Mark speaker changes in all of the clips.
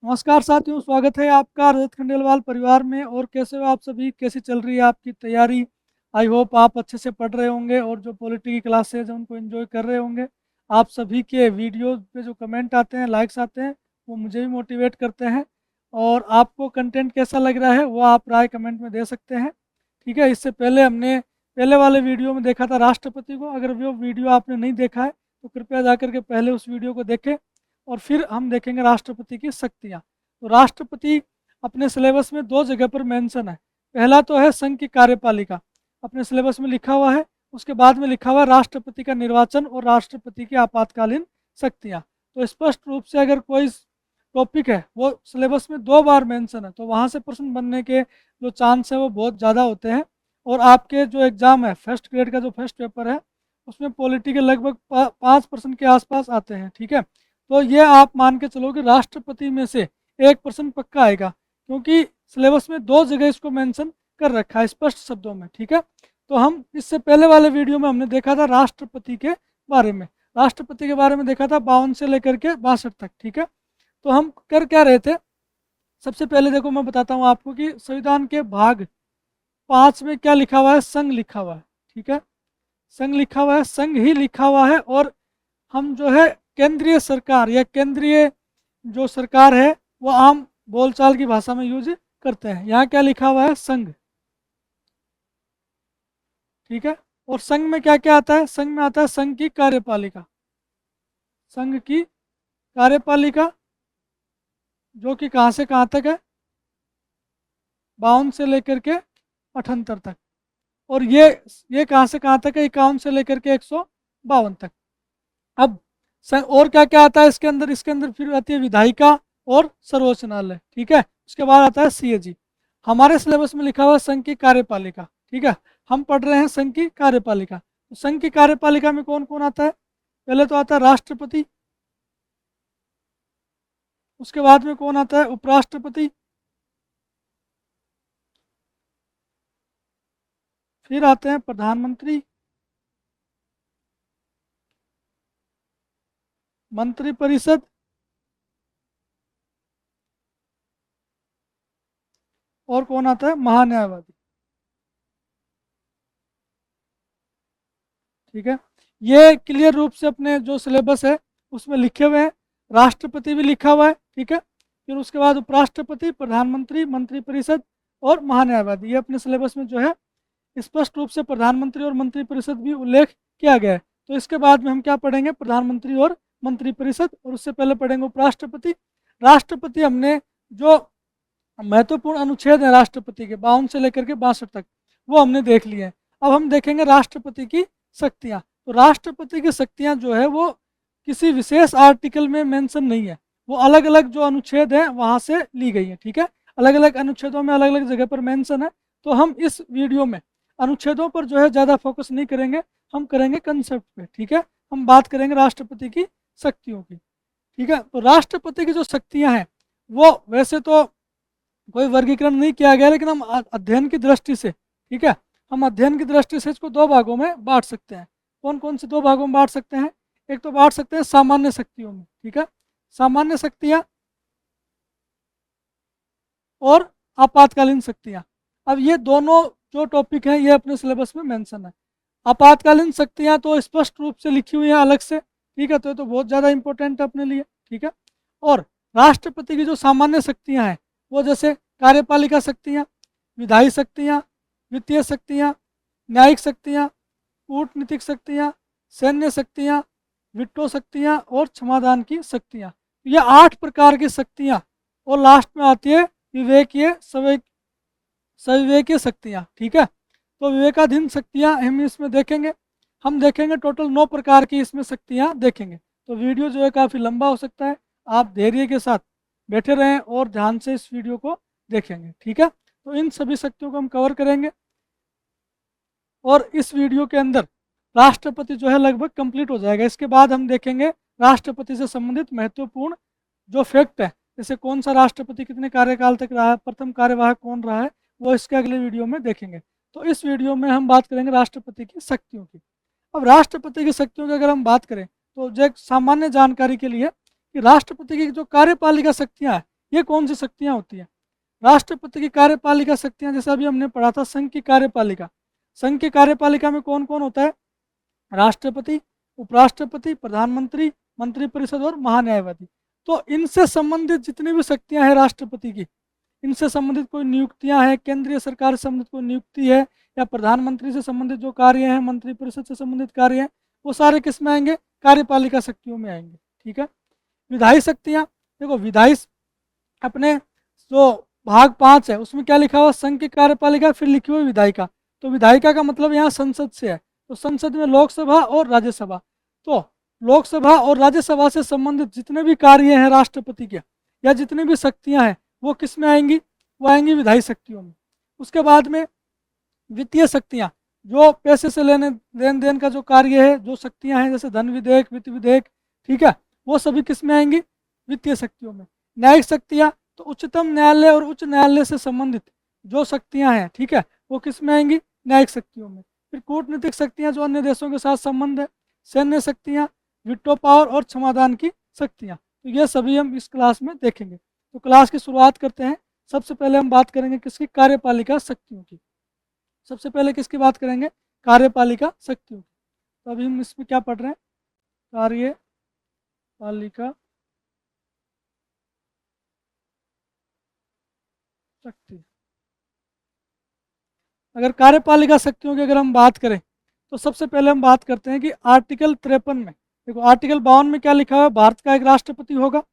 Speaker 1: नमस्कार साथियों, स्वागत है आपका रजत खंडेलवाल परिवार में। और कैसे हो आप सभी? कैसी चल रही है आपकी तैयारी? आई होप आप अच्छे से पढ़ रहे होंगे और जो पॉलिटी की क्लासेज हैं उनको एंजॉय कर रहे होंगे। आप सभी के वीडियो पे जो कमेंट आते हैं, लाइक्स आते हैं, वो मुझे भी मोटिवेट करते हैं। और आपको कंटेंट कैसा लग रहा है वो आप राय कमेंट में दे सकते हैं। ठीक है, इससे पहले हमने पहले वाले वीडियो में देखा था राष्ट्रपति को। अगर वो वीडियो आपने नहीं देखा है तो कृपया जाकर के पहले उस वीडियो को देखें और फिर हम देखेंगे राष्ट्रपति की शक्तियाँ। तो राष्ट्रपति अपने सिलेबस में दो जगह पर मेंशन है। पहला तो है संघ की कार्यपालिका, अपने सिलेबस में लिखा हुआ है। उसके बाद में लिखा हुआ है राष्ट्रपति का निर्वाचन और राष्ट्रपति की आपातकालीन शक्तियाँ। तो स्पष्ट रूप से अगर कोई टॉपिक है वो सिलेबस में दो बार मेंशन है तो वहाँ से प्रश्न बनने के जो चांस है वो बहुत ज़्यादा होते हैं। और आपके जो एग्ज़ाम है फर्स्ट ग्रेड का, जो फर्स्ट पेपर है, उसमें पॉलिटी के लगभग 5% के आसपास आते हैं। ठीक है, तो ये आप मान के चलो कि राष्ट्रपति में से 1% पक्का आएगा, क्योंकि सिलेबस में दो जगह इसको मेंशन कर रखा है स्पष्ट शब्दों में। ठीक है, तो हम इससे पहले वाले वीडियो में हमने देखा था राष्ट्रपति के बारे में। राष्ट्रपति के बारे में देखा था 52 से लेकर के 62 तक। ठीक है, तो हम कर क्या रहे थे? सबसे पहले देखो मैं बताता हूँ आपको कि संविधान के भाग 5 में क्या लिखा हुआ है। संघ लिखा हुआ है। ठीक है, संघ लिखा हुआ है, संघ ही लिखा हुआ है। और हम जो है केंद्रीय सरकार या केंद्रीय जो सरकार है वो आम बोलचाल की भाषा में यूज करते हैं। यहाँ क्या लिखा हुआ है? संघ। ठीक है, और संघ में क्या क्या आता है? संघ में आता है संघ की कार्यपालिका। संघ की कार्यपालिका जो कि कहाँ से कहाँ तक है? 52 से लेकर के 78 तक। और ये कहाँ से कहाँ तक है? 51 से लेकर के 152 तक। अब और क्या क्या आता है इसके अंदर? इसके अंदर फिर आती है विधायिका और सर्वोच्च न्यायालय। ठीक है, उसके बाद आता है सीएजी। हमारे सिलेबस में लिखा हुआ है संघ की कार्यपालिका। ठीक है, हम पढ़ रहे हैं संघ की कार्यपालिका। तो संघ की कार्यपालिका में कौन कौन आता है? पहले तो आता है राष्ट्रपति। उसके बाद में कौन आता है? उपराष्ट्रपति। फिर आते हैं प्रधानमंत्री, मंत्रिपरिषद, और कौन आता है? महान्यायवादी। ठीक है, ये क्लियर रूप से अपने जो सिलेबस है उसमें लिखे हुए हैं। राष्ट्रपति भी लिखा हुआ है। ठीक है, फिर उसके बाद उपराष्ट्रपति, प्रधानमंत्री, मंत्रिपरिषद और महान्यायवादी। ये अपने सिलेबस में जो है स्पष्ट रूप से प्रधानमंत्री और मंत्रिपरिषद भी उल्लेख किया गया है। तो इसके बाद में हम क्या पढ़ेंगे? प्रधानमंत्री और मंत्रिपरिषद। और उससे पहले पढ़ेंगे उपराष्ट्रपति। राष्ट्रपति हमने जो महत्वपूर्ण अनुच्छेद है राष्ट्रपति के 52 से लेकर के 62 तक वो हमने देख लिए हैं। अब हम देखेंगे राष्ट्रपति की शक्तियाँ। तो राष्ट्रपति की शक्तियाँ जो है वो किसी विशेष आर्टिकल में मेंशन नहीं है, वो अलग अलग जो अनुच्छेद हैं वहाँ से ली गई है। ठीक है, अलग अलग अनुच्छेदों में अलग अलग जगह पर मेंशन है। तो हम इस वीडियो में अनुच्छेदों पर जो है ज़्यादा फोकस नहीं करेंगे, हम करेंगे कंसेप्ट पे। ठीक है, हम बात करेंगे राष्ट्रपति की शक्तियों की। ठीक है, तो राष्ट्रपति की जो शक्तियाँ हैं वो वैसे तो कोई वर्गीकरण नहीं किया गया, लेकिन हम अध्ययन की दृष्टि से, ठीक है, हम अध्ययन की दृष्टि से इसको दो भागों में बांट सकते हैं। कौन कौन से दो भागों में बांट सकते हैं? एक तो बांट सकते हैं सामान्य शक्तियों में। ठीक है, सामान्य शक्तियाँ और आपातकालीन शक्तियाँ। अब ये दोनों जो टॉपिक हैं ये अपने सिलेबस में मेंशन है। आपातकालीन शक्तियाँ तो स्पष्ट रूप से लिखी हुई हैं अलग से। ठीक है, तो ये तो बहुत ज़्यादा इंपॉर्टेंट है अपने लिए। ठीक है, और राष्ट्रपति की जो सामान्य शक्तियाँ हैं वो जैसे कार्यपालिका शक्तियाँ, विधायी शक्तियाँ, वित्तीय शक्तियाँ, न्यायिक शक्तियाँ, कूटनीतिक शक्तियाँ, सैन्य शक्तियाँ, विट्टो शक्तियाँ और क्षमादान की शक्तियाँ। ये 8 प्रकार की शक्तियाँ। और लास्ट में आती है विवेकीय सविवेकीय शक्तियाँ। ठीक है, तो विवेकाधीन शक्तियाँ हम इसमें देखेंगे। हम देखेंगे टोटल 9 प्रकार की इसमें शक्तियाँ देखेंगे। तो वीडियो जो है काफ़ी लंबा हो सकता है, आप धैर्य के साथ बैठे रहें और ध्यान से इस वीडियो को देखेंगे। ठीक है, तो इन सभी शक्तियों को हम कवर करेंगे। और इस वीडियो के अंदर राष्ट्रपति जो है लगभग कंप्लीट हो जाएगा। इसके बाद हम देखेंगे राष्ट्रपति से संबंधित महत्वपूर्ण जो फैक्ट है, जैसे कौन सा राष्ट्रपति कितने कार्यकाल तक रहा है, प्रथम कार्यवाहक कौन रहा है, वो इसके अगले वीडियो में देखेंगे। तो इस वीडियो में हम बात करेंगे राष्ट्रपति की शक्तियों की। अब राष्ट्रपति की शक्तियों की अगर हम बात करें तो जो एक सामान्य जानकारी के लिए कि राष्ट्रपति की जो कार्यपालिका शक्तियाँ हैं ये कौन सी शक्तियाँ होती हैं? राष्ट्रपति की कार्यपालिका शक्तियाँ, जैसे अभी हमने पढ़ा था संघ की कार्यपालिका। संघ की कार्यपालिका में कौन कौन होता है? राष्ट्रपति, उपराष्ट्रपति, प्रधानमंत्री, मंत्रिपरिषद और महान्यायवादी। तो इनसे संबंधित जितनी भी शक्तियाँ हैं राष्ट्रपति की, इनसे संबंधित कोई नियुक्तियां हैं, केंद्रीय सरकार से संबंधित कोई नियुक्ति है, या प्रधानमंत्री से संबंधित जो कार्य हैं, मंत्रिपरिषद से संबंधित कार्य हैं, वो सारे किस में आएंगे? कार्यपालिका शक्तियों में आएंगे। ठीक है। विधायी शक्तियां, देखो विधायी अपने जो भाग 5 है उसमें क्या लिखा हुआ? संघ की कार्यपालिका, फिर लिखी हुई विधायिका। तो विधायिका का मतलब यहाँ संसद से है। तो संसद में लोकसभा और राज्यसभा। तो लोकसभा और राज्यसभा से संबंधित जितने भी कार्य हैं राष्ट्रपति के, या जितनी भी शक्तियां हैं, वो किस में आएंगी? वो आएंगी विधायी शक्तियों में। उसके बाद में वित्तीय शक्तियां, जो पैसे से लेन देन का जो कार्य है, जो शक्तियां हैं जैसे धन विधेयक, वित्त विधेयक, ठीक है, वो सभी किस में आएंगी? वित्तीय शक्तियों में। न्यायिक शक्तियां, तो उच्चतम न्यायालय और उच्च न्यायालय से संबंधित जो शक्तियां हैं, ठीक है, वो किस में आएंगी? न्यायिक शक्तियों में। फिर कूटनीतिक शक्तियां, जो अन्य देशों के साथ संबंध है। सैन्य शक्तियां, वीटो पावर और क्षमादान की शक्तियां। तो ये सभी हम इस क्लास में देखेंगे। तो क्लास की शुरुआत करते हैं। सबसे पहले हम बात करेंगे किसकी? कार्यपालिका शक्तियों की। सबसे पहले किसकी बात करेंगे? कार्यपालिका शक्तियों की। तो अभी हम इसमें क्या पढ़ रहे हैं? कार्यपालिका शक्ति। अगर कार्यपालिका शक्तियों की अगर हम बात करें, तो सबसे पहले हम बात करते हैं कि आर्टिकल 53 में, देखो आर्टिकल 52 में क्या लिखा हुआ है? भारत का एक राष्ट्रपति होगा।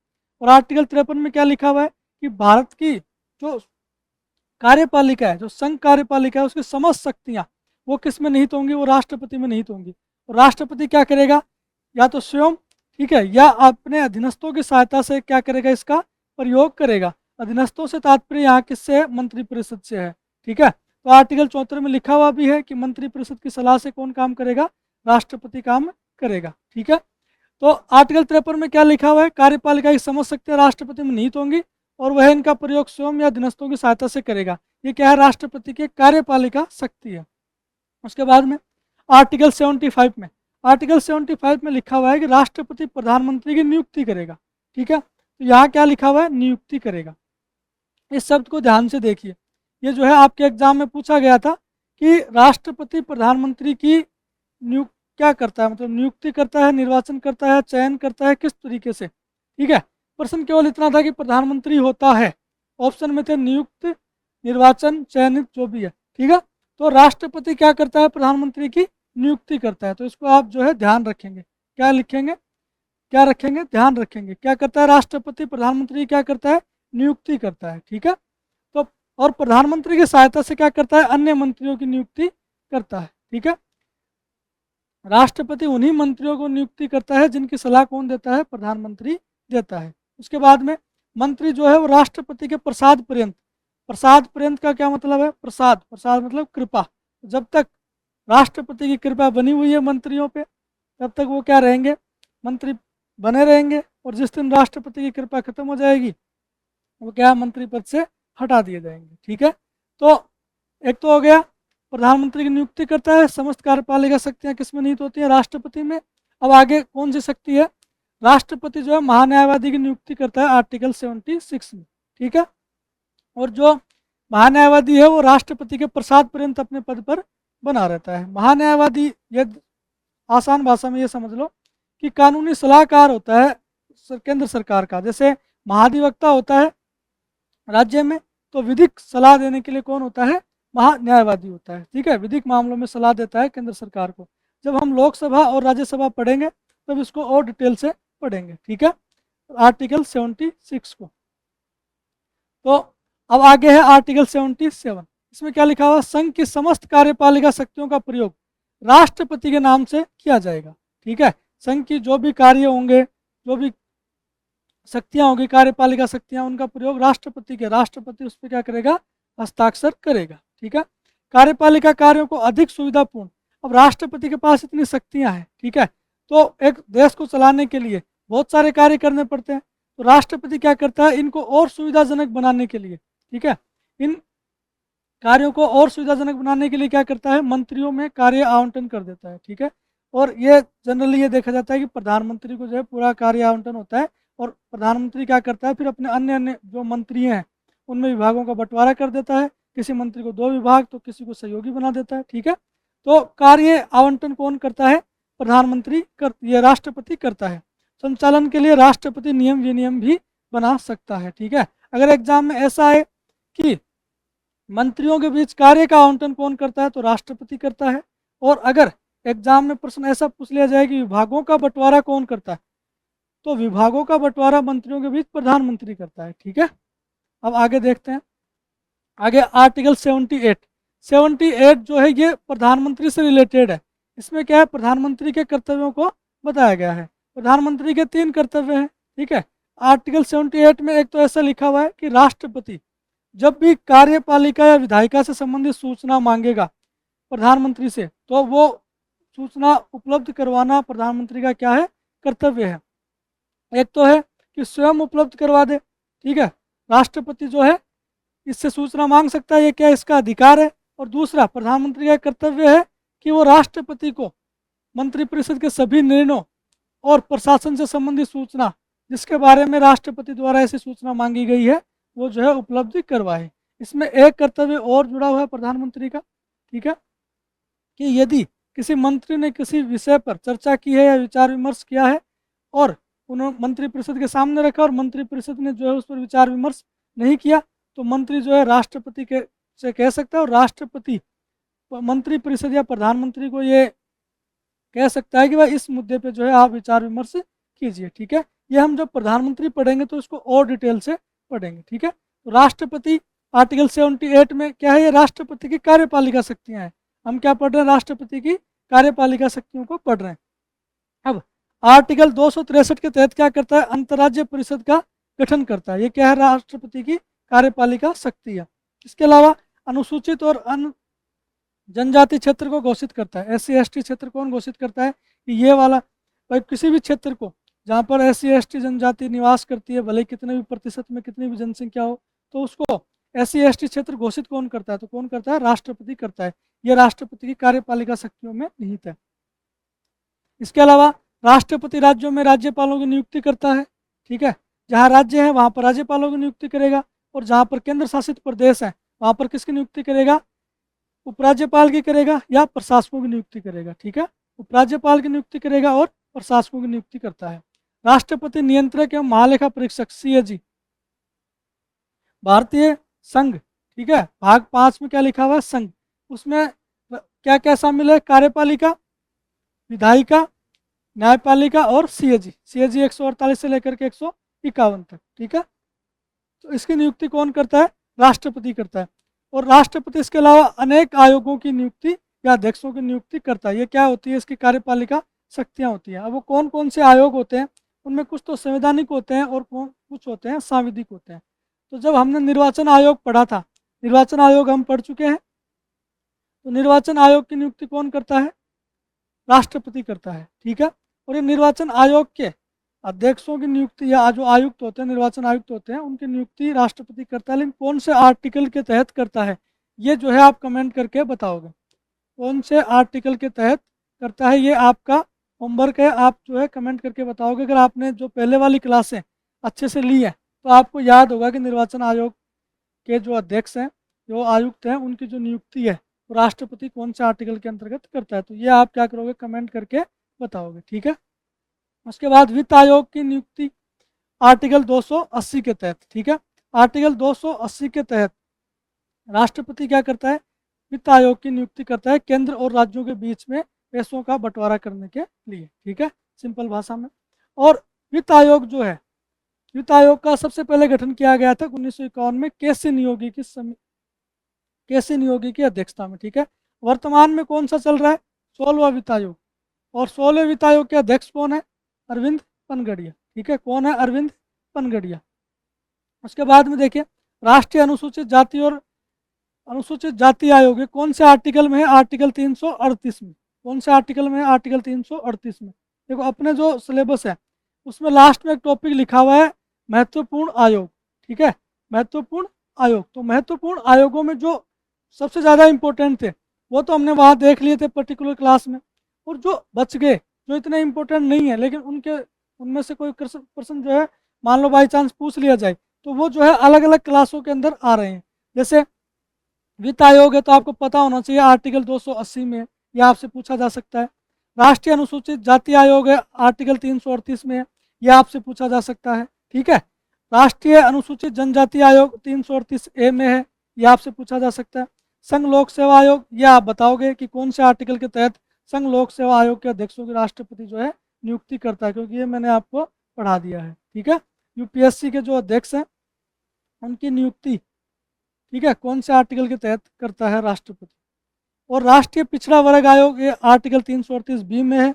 Speaker 1: और आर्टिकल 53 में क्या लिखा हुआ है? कि भारत की जो कार्यपालिका है, जो संघ कार्यपालिका है, उसकी समस्त शक्तियाँ वो किस में निहित होंगी? वो राष्ट्रपति में निहित होंगी। और राष्ट्रपति क्या करेगा? या तो स्वयं, ठीक है, या अपने अधीनस्थों की सहायता से क्या करेगा? इसका प्रयोग करेगा। अधीनस्थों से तात्पर्य यहाँ किससे है? मंत्रिपरिषद से है। ठीक है। तो आर्टिकल 74 में लिखा हुआ भी है कि मंत्रिपरिषद की सलाह से कौन काम करेगा? राष्ट्रपति काम करेगा। ठीक है। तो आर्टिकल 53 में क्या लिखा हुआ है? कार्यपालिका की समस्त शक्तियाँ राष्ट्रपति में निहित होंगी और वह इनका प्रयोग स्वयं या अधीनस्थों की सहायता से करेगा। ये क्या है? राष्ट्रपति की कार्यपालिका शक्ति है। उसके बाद में आर्टिकल 75 में, आर्टिकल 75 में लिखा हुआ है कि राष्ट्रपति प्रधानमंत्री की नियुक्ति करेगा। ठीक है। तो यहाँ क्या लिखा हुआ है? नियुक्ति करेगा। इस शब्द को ध्यान से देखिए। ये जो है आपके एग्जाम में पूछा गया था कि राष्ट्रपति प्रधानमंत्री की नियुक्ति क्या करता है, मतलब नियुक्ति करता है, निर्वाचन करता है, चयन करता है, किस तरीके से। ठीक है। प्रश्न केवल इतना था कि प्रधानमंत्री होता है। ऑप्शन में थे नियुक्त, निर्वाचन, चयनित, जो भी है। ठीक है। तो राष्ट्रपति क्या करता है? प्रधानमंत्री की नियुक्ति करता है। तो इसको आप जो है ध्यान रखेंगे। क्या लिखेंगे? क्या रखेंगे? ध्यान रखेंगे। क्या करता है? राष्ट्रपति प्रधानमंत्री क्या करता है? नियुक्ति करता है। ठीक है। तो और प्रधानमंत्री की सहायता से क्या करता है? अन्य मंत्रियों की नियुक्ति करता है। ठीक है। राष्ट्रपति उन्हीं मंत्रियों को नियुक्ति करता है जिनकी सलाह कौन देता है? प्रधानमंत्री देता है। उसके बाद में मंत्री जो है वो राष्ट्रपति के प्रसाद पर्यंत, प्रसाद पर्यंत का क्या मतलब है? प्रसाद, प्रसाद मतलब कृपा। जब तक राष्ट्रपति की कृपा बनी हुई है मंत्रियों पे, तब तक वो क्या रहेंगे? मंत्री बने रहेंगे। और जिस दिन राष्ट्रपति की कृपा खत्म हो जाएगी, वो क्या? मंत्री पद से हटा दिए जाएंगे। ठीक है। तो एक तो हो गया प्रधानमंत्री की नियुक्ति करता है। समस्त कार्यपालिका शक्तियाँ किस में निहित होती हैं? राष्ट्रपति में। अब आगे कौन सी शक्ति है? राष्ट्रपति जो है महान्यायवादी की नियुक्ति करता है आर्टिकल 76 में। ठीक है। और जो महान्यायवादी है वो राष्ट्रपति के प्रसाद पर्यंत अपने पद पर बना रहता है। महान्यायवादी, ये आसान भाषा में ये समझ लो कि कानूनी सलाहकार होता है केंद्र सरकार का। जैसे महाधिवक्ता होता है राज्य में, तो विधिक सलाह देने के लिए कौन होता है? महान्यायवादी होता है। ठीक है। विधिक मामलों में सलाह देता है केंद्र सरकार को। जब हम लोकसभा और राज्यसभा पढ़ेंगे तब इसको और डिटेल से पढ़ेंगे। ठीक है। आर्टिकल 76 को। तो अब आगे है आर्टिकल 77। इसमें क्या लिखा हुआ? संघ की समस्त कार्यपालिका शक्तियों का प्रयोग राष्ट्रपति के नाम से किया जाएगा। ठीक है। संघ की जो भी कार्य होंगे, जो भी शक्तियां होंगी, कार्यपालिका शक्तियां, उनका प्रयोग राष्ट्रपति उस पर क्या करेगा? हस्ताक्षर करेगा। ठीक है। कार्यपालिका कार्यों को अधिक सुविधापूर्ण, अब राष्ट्रपति के पास इतनी शक्तियां हैं, ठीक है, तो एक देश को चलाने के लिए बहुत सारे कार्य करने पड़ते हैं। तो राष्ट्रपति क्या करता है? इनको और सुविधाजनक बनाने के लिए, ठीक है, इन कार्यों को और सुविधाजनक बनाने के लिए क्या करता है? मंत्रियों में कार्य आवंटन कर देता है। ठीक है। और ये जनरली ये देखा जाता है कि प्रधानमंत्री को जो है पूरा कार्य आवंटन होता है और प्रधानमंत्री क्या करता है, फिर अपने अन्य अन्य जो मंत्री हैं उनमें विभागों का बंटवारा कर देता है। किसी मंत्री को 2 विभाग तो किसी को सहयोगी बना देता है। ठीक है, तो कार्य आवंटन कौन करता है, प्रधानमंत्री ये राष्ट्रपति करता है। संचालन के लिए राष्ट्रपति नियम विनियम भी बना सकता है। ठीक है, अगर एग्जाम में ऐसा है कि मंत्रियों के बीच कार्य का आवंटन कौन करता है, तो राष्ट्रपति करता है। और अगर एग्जाम में प्रश्न ऐसा पूछ लिया जाए कि विभागों का बंटवारा कौन करता है, तो विभागों का बंटवारा मंत्रियों के बीच प्रधानमंत्री करता है। ठीक है, अब आगे देखते हैं। आगे आर्टिकल 78 जो है ये प्रधानमंत्री से रिलेटेड है। इसमें क्या है, प्रधानमंत्री के कर्तव्यों को बताया गया है। प्रधानमंत्री के 3 कर्तव्य हैं। ठीक है, आर्टिकल 78 में एक तो ऐसा लिखा हुआ है कि राष्ट्रपति जब भी कार्यपालिका या विधायिका से संबंधित सूचना मांगेगा प्रधानमंत्री से, तो वो सूचना उपलब्ध करवाना प्रधानमंत्री का क्या है, कर्तव्य है। एक तो है कि स्वयं उपलब्ध करवा दे। ठीक है, राष्ट्रपति जो है इससे सूचना मांग सकता है, ये क्या इसका अधिकार है। और दूसरा, प्रधानमंत्री का कर्तव्य है कि वो राष्ट्रपति को मंत्रिपरिषद के सभी निर्णयों और प्रशासन से संबंधित सूचना जिसके बारे में राष्ट्रपति द्वारा ऐसी सूचना मांगी गई है वो जो है उपलब्ध करवाए। इसमें एक कर्तव्य और जुड़ा हुआ है प्रधानमंत्री का। ठीक है, कि यदि किसी मंत्री ने किसी विषय पर चर्चा की है या विचार विमर्श किया है और उन्होंने मंत्रिपरिषद के सामने रखा और मंत्रिपरिषद ने जो है उस पर विचार विमर्श नहीं किया, तो मंत्री जो है राष्ट्रपति के से कह सकता है और राष्ट्रपति मंत्रिपरिषद या प्रधानमंत्री को ये कह सकता है कि भाई इस मुद्दे पे जो है आप विचार विमर्श कीजिए। ठीक है, ये हम जब प्रधानमंत्री पढ़ेंगे तो इसको और डिटेल से पढ़ेंगे। ठीक है, तो राष्ट्रपति आर्टिकल 78 में क्या है, ये राष्ट्रपति की कार्यपालिका शक्तियां हैं। हम क्या पढ़ रहे हैं, राष्ट्रपति की कार्यपालिका शक्तियों को पढ़ रहे हैं। अब आर्टिकल 263 के तहत क्या करता है, अंतर्राज्यीय परिषद का गठन करता है। ये क्या है, राष्ट्रपति की कार्यपालिका शक्ति है। इसके अलावा अनुसूचित और जनजाति क्षेत्र को घोषित करता है। SC ST क्षेत्र कौन घोषित करता है, कि ये वाला भाई किसी भी क्षेत्र को जहाँ पर SC ST जनजाति निवास करती है, भले कितने भी प्रतिशत में कितनी भी जनसंख्या हो, तो उसको SC ST क्षेत्र घोषित कौन करता है, तो कौन करता है, राष्ट्रपति करता है। यह राष्ट्रपति की कार्यपालिका शक्तियों में निहित है। इसके अलावा राष्ट्रपति राज्यों में राज्यपालों की नियुक्ति करता है। ठीक है, जहाँ राज्य है वहाँ पर राज्यपालों की नियुक्ति करेगा और जहाँ पर केंद्र शासित प्रदेश है वहाँ पर किसकी नियुक्ति करेगा, उपराज्यपाल की करेगा या प्रशासकों की नियुक्ति करेगा। ठीक है, उपराज्यपाल की नियुक्ति करेगा और प्रशासकों की नियुक्ति करता है। राष्ट्रपति नियंत्रक एवं महालेखा परीक्षक CAG भारतीय संघ। ठीक है, भाग 5 में क्या लिखा हुआ है, संघ। उसमें क्या क्या शामिल है, कार्यपालिका, विधायिका, न्यायपालिका और CAG 148 से लेकर के 151 तक। ठीक है, तो इसकी नियुक्ति कौन करता है, राष्ट्रपति करता है। और राष्ट्रपति इसके अलावा अनेक आयोगों की नियुक्ति या अध्यक्षों की नियुक्ति करता है। ये क्या होती है, इसकी कार्यपालिका शक्तियाँ होती हैं। अब वो कौन कौन से आयोग होते हैं, उनमें कुछ तो संवैधानिक होते हैं और कुछ होते हैं सांविधिक होते हैं। तो जब हमने निर्वाचन आयोग पढ़ा था, निर्वाचन आयोग हम पढ़ चुके हैं, तो निर्वाचन आयोग की नियुक्ति कौन करता है, राष्ट्रपति करता है। ठीक है, और ये निर्वाचन आयोग के अध्यक्षों की नियुक्ति या जो आयुक्त होते हैं, निर्वाचन आयुक्त होते हैं, उनकी नियुक्ति राष्ट्रपति करता है। लेकिन कौन से आर्टिकल के तहत करता है, ये जो है आप कमेंट करके बताओगे, कौन से आर्टिकल के तहत करता है, ये आपका होमवर्क है। आप जो है कमेंट करके बताओगे। अगर आपने जो पहले वाली क्लासें अच्छे से ली है तो आपको याद होगा कि निर्वाचन आयोग के जो अध्यक्ष हैं, जो आयुक्त हैं, उनकी जो नियुक्ति है वो राष्ट्रपति कौन से आर्टिकल के अंतर्गत करता है। तो ये आप क्या करोगे, कमेंट करके बताओगे। ठीक है, उसके बाद वित्त आयोग की नियुक्ति आर्टिकल 280 के तहत। ठीक है, आर्टिकल 280 के तहत राष्ट्रपति क्या करता है, वित्त आयोग की नियुक्ति करता है केंद्र और राज्यों के बीच में पैसों का बंटवारा करने के लिए। ठीक है, सिंपल भाषा में। और वित्त आयोग जो है, वित्त आयोग का सबसे पहले गठन किया गया था 1951 में केसी नियोगी की अध्यक्षता में। ठीक है, वर्तमान में कौन सा चल रहा है, 16वां वित्त आयोग। और 16वें वित्त आयोग के अध्यक्ष कौन है, अरविंद पनगड़िया। ठीक है, कौन है, अरविंद पनगड़िया। उसके बाद में देखिए राष्ट्रीय अनुसूचित जाति और अनुसूचित जाति आयोग कौन से आर्टिकल में है, आर्टिकल 338 में। कौन से आर्टिकल में है, आर्टिकल 338 में। देखो अपने जो सिलेबस है उसमें लास्ट में एक टॉपिक लिखा हुआ है महत्वपूर्ण आयोग। ठीक है, महत्वपूर्ण आयोग। तो महत्वपूर्ण आयोगों में जो सबसे ज़्यादा इम्पोर्टेंट थे वो तो हमने वहाँ देख लिए थे पर्टिकुलर क्लास में, और जो बच गए जो इतने इम्पोर्टेंट नहीं है लेकिन उनमें से कोई प्रश्न जो है मान लो बाई चांस पूछ लिया जाए, तो वो जो है अलग अलग क्लासों के अंदर आ रहे हैं। जैसे वित्त आयोग है तो आपको पता होना चाहिए आर्टिकल 280 में, यह आपसे पूछा जा सकता है। राष्ट्रीय अनुसूचित जाति आयोग है आर्टिकल 338 में, यह आपसे पूछा जा सकता है। ठीक है, राष्ट्रीय अनुसूचित जनजाति आयोग 338A में है, यह आपसे पूछा जा सकता है। संघ लोक सेवा आयोग, यह आप बताओगे कि कौन से आर्टिकल के तहत संघ लोक सेवा आयोग के अध्यक्षों की राष्ट्रपति जो है नियुक्ति करता है, क्योंकि ये मैंने आपको पढ़ा दिया है। ठीक है, यूपीएससी के जो अध्यक्ष हैं उनकी नियुक्ति, ठीक है, कौन से आर्टिकल के तहत करता है राष्ट्रपति। और राष्ट्रीय पिछड़ा वर्ग आयोग ये आर्टिकल 338B में है।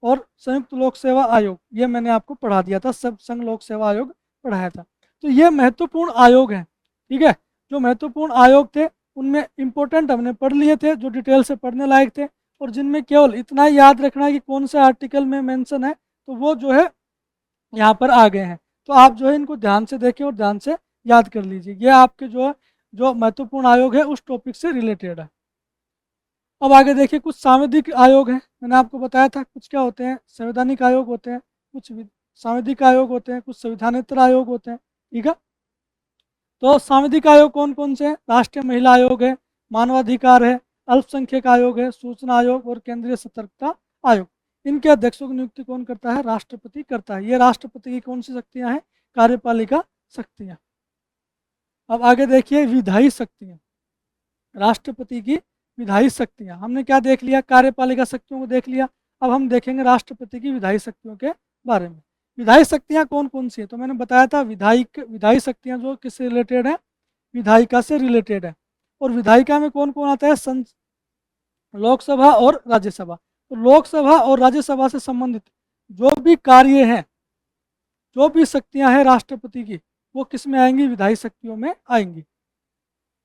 Speaker 1: और संयुक्त लोक सेवा आयोग ये मैंने आपको पढ़ा दिया था, सब संघ लोक सेवा आयोग पढ़ाया था। तो ये महत्वपूर्ण आयोग हैं। ठीक है, जो महत्वपूर्ण आयोग थे उनमें इम्पोर्टेंट हमने पढ़ लिए थे, जो डिटेल से पढ़ने लायक थे, और जिनमें केवल इतना ही याद रखना है कि कौन से आर्टिकल में मेंशन है, तो वो जो है यहाँ पर आ गए हैं। तो आप जो है इनको ध्यान से देखें और ध्यान से याद कर लीजिए। ये आपके जो है जो महत्वपूर्ण आयोग है उस टॉपिक से रिलेटेड है। अब आगे देखिए, कुछ सांविधिक आयोग हैं। मैंने आपको बताया था कुछ क्या होते हैं, संवैधानिक आयोग होते हैं, कुछ सांविधिक आयोग होते हैं, कुछ संविधानेतर आयोग होते हैं। ठीक है, तो सांविधिक आयोग कौन कौन से हैं? राष्ट्रीय महिला आयोग है, मानवाधिकार है, अल्पसंख्यक आयोग है, सूचना आयोग और केंद्रीय सतर्कता आयोग। इनके अध्यक्षों की नियुक्ति कौन करता है? राष्ट्रपति करता है। ये राष्ट्रपति की कौन सी शक्तियां हैं? कार्यपालिका शक्तियां। अब आगे देखिए, विधायी शक्तियां। राष्ट्रपति की विधायी शक्तियां, हमने क्या देख लिया? कार्यपालिका शक्तियों को देख लिया। अब हम देखेंगे राष्ट्रपति की विधायी शक्तियों के बारे में। विधायी शक्तियां कौन कौन सी है? तो मैंने बताया था विधायी शक्तियां जो किससे रिलेटेड है? विधायिका से रिलेटेड है। और विधायिका में कौन कौन आता है? लोकसभा और राज्यसभा। तो लोकसभा और राज्यसभा से संबंधित जो भी कार्य हैं, जो भी शक्तियां हैं राष्ट्रपति की, वो किस में आएंगी? विधायी शक्तियों में आएंगी।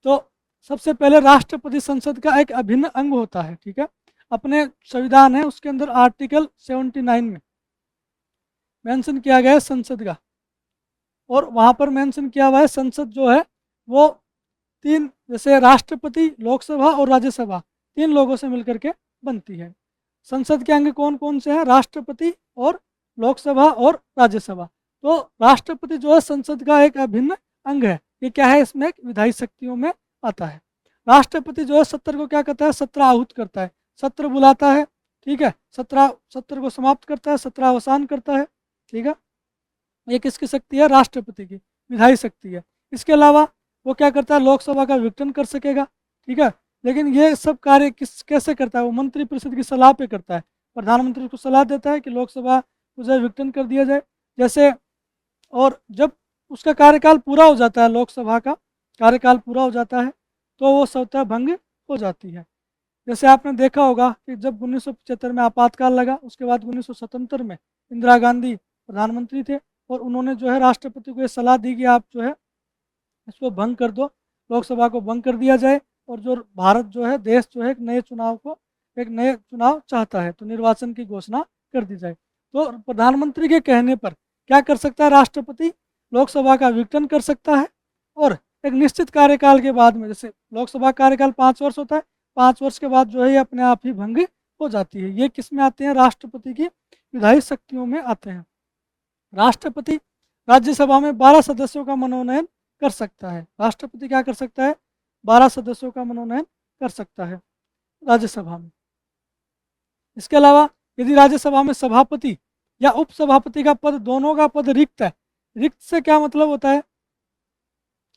Speaker 1: तो सबसे पहले राष्ट्रपति संसद का एक अभिन्न अंग होता है। ठीक है, अपने संविधान है उसके अंदर आर्टिकल 79 में मेंशन किया गया है संसद का, और वहाँ पर मेंशन किया हुआ है संसद जो है वो तीन, जैसे राष्ट्रपति, लोकसभा और राज्यसभा, तीन लोगों से मिलकर के बनती है। संसद के अंग कौन कौन से हैं? राष्ट्रपति और लोकसभा और राज्यसभा। तो राष्ट्रपति जो है संसद का एक अभिन्न अंग है। ये क्या है? इसमें एक विधायी शक्तियों में आता है। राष्ट्रपति जो है सत्र को क्या करता है? सत्र आहूत करता है, सत्र बुलाता है। ठीक है, सत्र को समाप्त करता है, सत्र अवसान करता है। ठीक है, ये किसकी शक्ति है? राष्ट्रपति की विधायी शक्ति है। इसके अलावा वो क्या करता है? लोकसभा का विघटन कर सकेगा। ठीक है, लेकिन ये सब कार्य कैसे करता है? वो मंत्रिपरिषद की सलाह पे करता है। प्रधानमंत्री को सलाह देता है कि लोकसभा को जो विघटन कर दिया जाए जैसे, और जब उसका कार्यकाल पूरा हो जाता है, लोकसभा का कार्यकाल पूरा हो जाता है, तो वो स्वतः भंग हो जाती है। जैसे आपने देखा होगा कि जब 1975 में आपातकाल लगा, उसके बाद 1977 में इंदिरा गांधी प्रधानमंत्री थे, और उन्होंने जो है राष्ट्रपति को ये सलाह दी कि आप जो है इसको भंग कर दो, लोकसभा को भंग कर दिया जाए, और जो भारत जो है, देश जो है एक नए चुनाव चाहता है, तो निर्वाचन की घोषणा कर दी जाए। तो प्रधानमंत्री के कहने पर क्या कर सकता है राष्ट्रपति? लोकसभा का विघटन कर सकता है, और एक निश्चित कार्यकाल के बाद में, जैसे लोकसभा कार्यकाल 5 वर्ष होता है, 5 वर्ष के बाद जो है ये अपने आप ही भंग हो जाती है। ये किस में आते हैं? राष्ट्रपति की विधायी शक्तियों में आते हैं। राष्ट्रपति राज्यसभा में 12 सदस्यों का मनोनयन कर सकता है। राष्ट्रपति क्या कर सकता है? 12 सदस्यों का मनोनयन कर सकता है राज्यसभा में। इसके अलावा यदि राज्यसभा में सभापति या उपसभापति का पद, दोनों का पद रिक्त है, रिक्त से क्या मतलब होता है?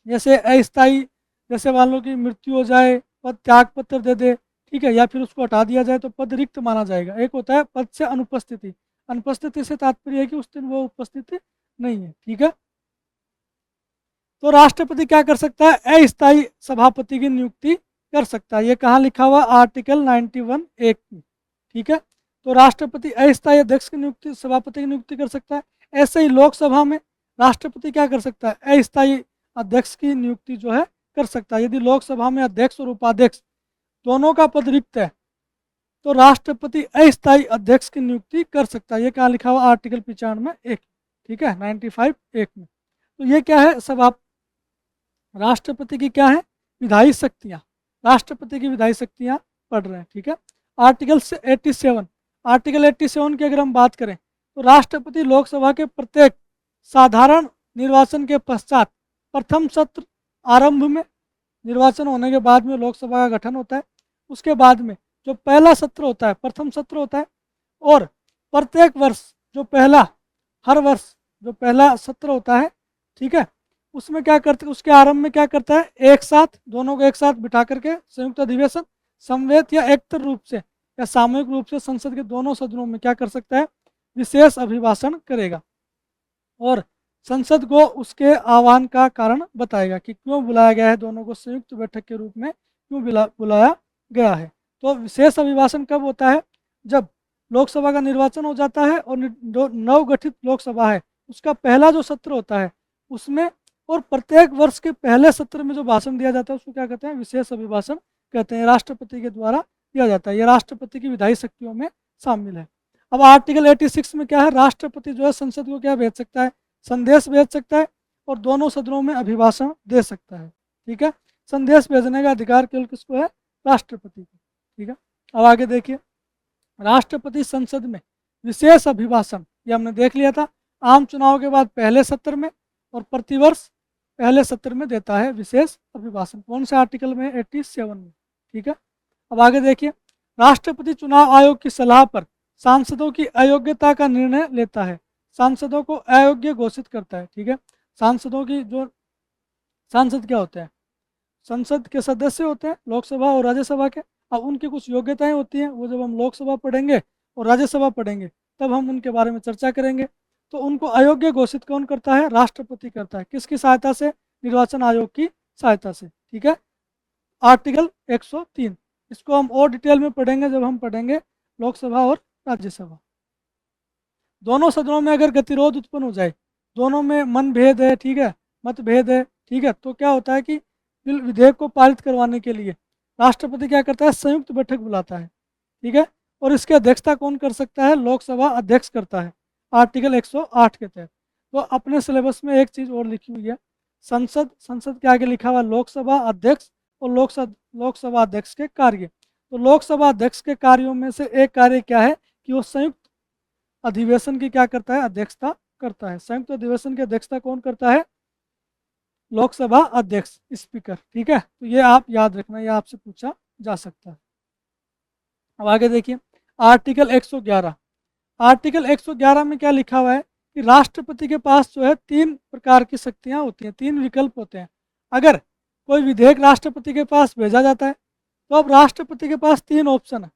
Speaker 1: जैसे अस्थायी, जैसे मान लो कि मृत्यु हो जाए, पद त्याग पत्र दे दे, ठीक है, या फिर उसको हटा दिया जाए, तो पद रिक्त माना जाएगा। एक होता है पद से अनुपस्थिति, अनुपस्थिति से तात्पर्य है कि उस दिन वो उपस्थित नहीं है। ठीक है, तो राष्ट्रपति क्या कर सकता है? अस्थायी सभापति की नियुक्ति कर सकता है। ये कहाँ लिखा हुआ? आर्टिकल 91(1) में। ठीक है, तो राष्ट्रपति अस्थायी अध्यक्ष की नियुक्ति, सभापति की नियुक्ति कर सकता है। ऐसे ही लोकसभा में राष्ट्रपति क्या कर सकता है? अस्थायी अध्यक्ष की नियुक्ति जो है कर सकता है। यदि लोकसभा में अध्यक्ष और उपाध्यक्ष दोनों का पद रिक्त है, तो राष्ट्रपति अस्थायी अध्यक्ष की नियुक्ति कर सकता है। ये कहाँ लिखा हुआ? आर्टिकल 95(1). ठीक है, 95(1) में। तो ये क्या है? सभा राष्ट्रपति की क्या है? विधायी शक्तियाँ। राष्ट्रपति की विधायी शक्तियाँ पढ़ रहे हैं। ठीक है, आर्टिकल 87, आर्टिकल 87 की अगर हम बात करें, तो राष्ट्रपति लोकसभा के प्रत्येक साधारण निर्वाचन के पश्चात प्रथम सत्र आरंभ में, निर्वाचन होने के बाद में लोकसभा का गठन होता है, उसके बाद में जो पहला सत्र होता है प्रथम सत्र होता है, और प्रत्येक वर्ष जो हर वर्ष जो पहला सत्र होता है, ठीक है, उसमें क्या करते, उसके आरंभ में क्या करता है, एक साथ दोनों को एक साथ बिठा करके संयुक्त अधिवेशन समवेत या एकतर रूप से या सामूहिक रूप से संसद के दोनों सदनों में क्या कर सकता है, विशेष अभिभाषण करेगा और संसद को उसके आह्वान का कारण बताएगा कि क्यों बुलाया गया है, दोनों को संयुक्त बैठक के रूप में क्यों बुलाया गया है। तो विशेष अभिभाषण कब होता है, जब लोकसभा का निर्वाचन हो जाता है और जो नवगठित लोकसभा है उसका पहला जो सत्र होता है उसमें, और प्रत्येक वर्ष के पहले सत्र में जो भाषण दिया जाता है उसको क्या कहते हैं, विशेष अभिभाषण कहते हैं। राष्ट्रपति के द्वारा दिया जाता है, यह राष्ट्रपति की विधायी शक्तियों में शामिल है। अब आर्टिकल 86 में क्या है, राष्ट्रपति जो है संसद को क्या भेज सकता है, संदेश भेज सकता है और दोनों सदनों में अभिभाषण दे सकता है। ठीक है, संदेश भेजने का अधिकार केवल किसको है, राष्ट्रपति को। ठीक है, अब आगे देखिए, राष्ट्रपति संसद में विशेष अभिभाषण, ये हमने देख लिया था, आम चुनाव के बाद पहले सत्र में और प्रतिवर्ष पहले सत्र में देता है विशेष अभिभाषण। कौन से आर्टिकल में, 87 में। ठीक है, अब आगे देखिए, राष्ट्रपति चुनाव आयोग की सलाह पर सांसदों की अयोग्यता का निर्णय लेता है, सांसदों को अयोग्य घोषित करता है। ठीक है, सांसदों की जो सांसद क्या होते हैं, संसद के सदस्य होते हैं लोकसभा और राज्यसभा के। अब उनकी कुछ योग्यताएं होती हैं, वो जब हम लोकसभा पढ़ेंगे और राज्यसभा पढ़ेंगे तब हम उनके बारे में चर्चा करेंगे। तो उनको अयोग्य घोषित कौन करता है, राष्ट्रपति करता है। किसकी सहायता से, निर्वाचन आयोग की सहायता से। ठीक है, आर्टिकल 103, इसको हम और डिटेल में पढ़ेंगे जब हम पढ़ेंगे लोकसभा और राज्यसभा। दोनों सदनों में अगर गतिरोध उत्पन्न हो जाए, दोनों में मनभेद है, ठीक है, मतभेद है, ठीक है, तो क्या होता है कि बिल विधेयक को पारित करवाने के लिए राष्ट्रपति क्या करता है, संयुक्त बैठक बुलाता है। ठीक है, और इसकी अध्यक्षता कौन कर सकता है, लोकसभा अध्यक्ष करता है आर्टिकल 108 के तहत। तो अपने सिलेबस में एक चीज़ और लिखी हुई है, संसद के आगे लिखा हुआ लोकसभा अध्यक्ष और लोकसभा अध्यक्ष के कार्य। तो लोकसभा अध्यक्ष के कार्यों में से एक कार्य क्या है कि वो संयुक्त अधिवेशन की क्या करता है, अध्यक्षता करता है। संयुक्त अधिवेशन की अध्यक्षता कौन करता है, लोकसभा अध्यक्ष, स्पीकर। ठीक है, तो ये आप याद रखना, ये आपसे पूछा जा सकता है। अब आगे देखिए, आर्टिकल 111, आर्टिकल 111 में क्या लिखा हुआ है कि राष्ट्रपति के पास जो है 3 प्रकार की शक्तियां होती हैं, 3 विकल्प होते हैं। अगर कोई विधेयक राष्ट्रपति के पास भेजा जाता है तो अब राष्ट्रपति के पास 3 ऑप्शन है।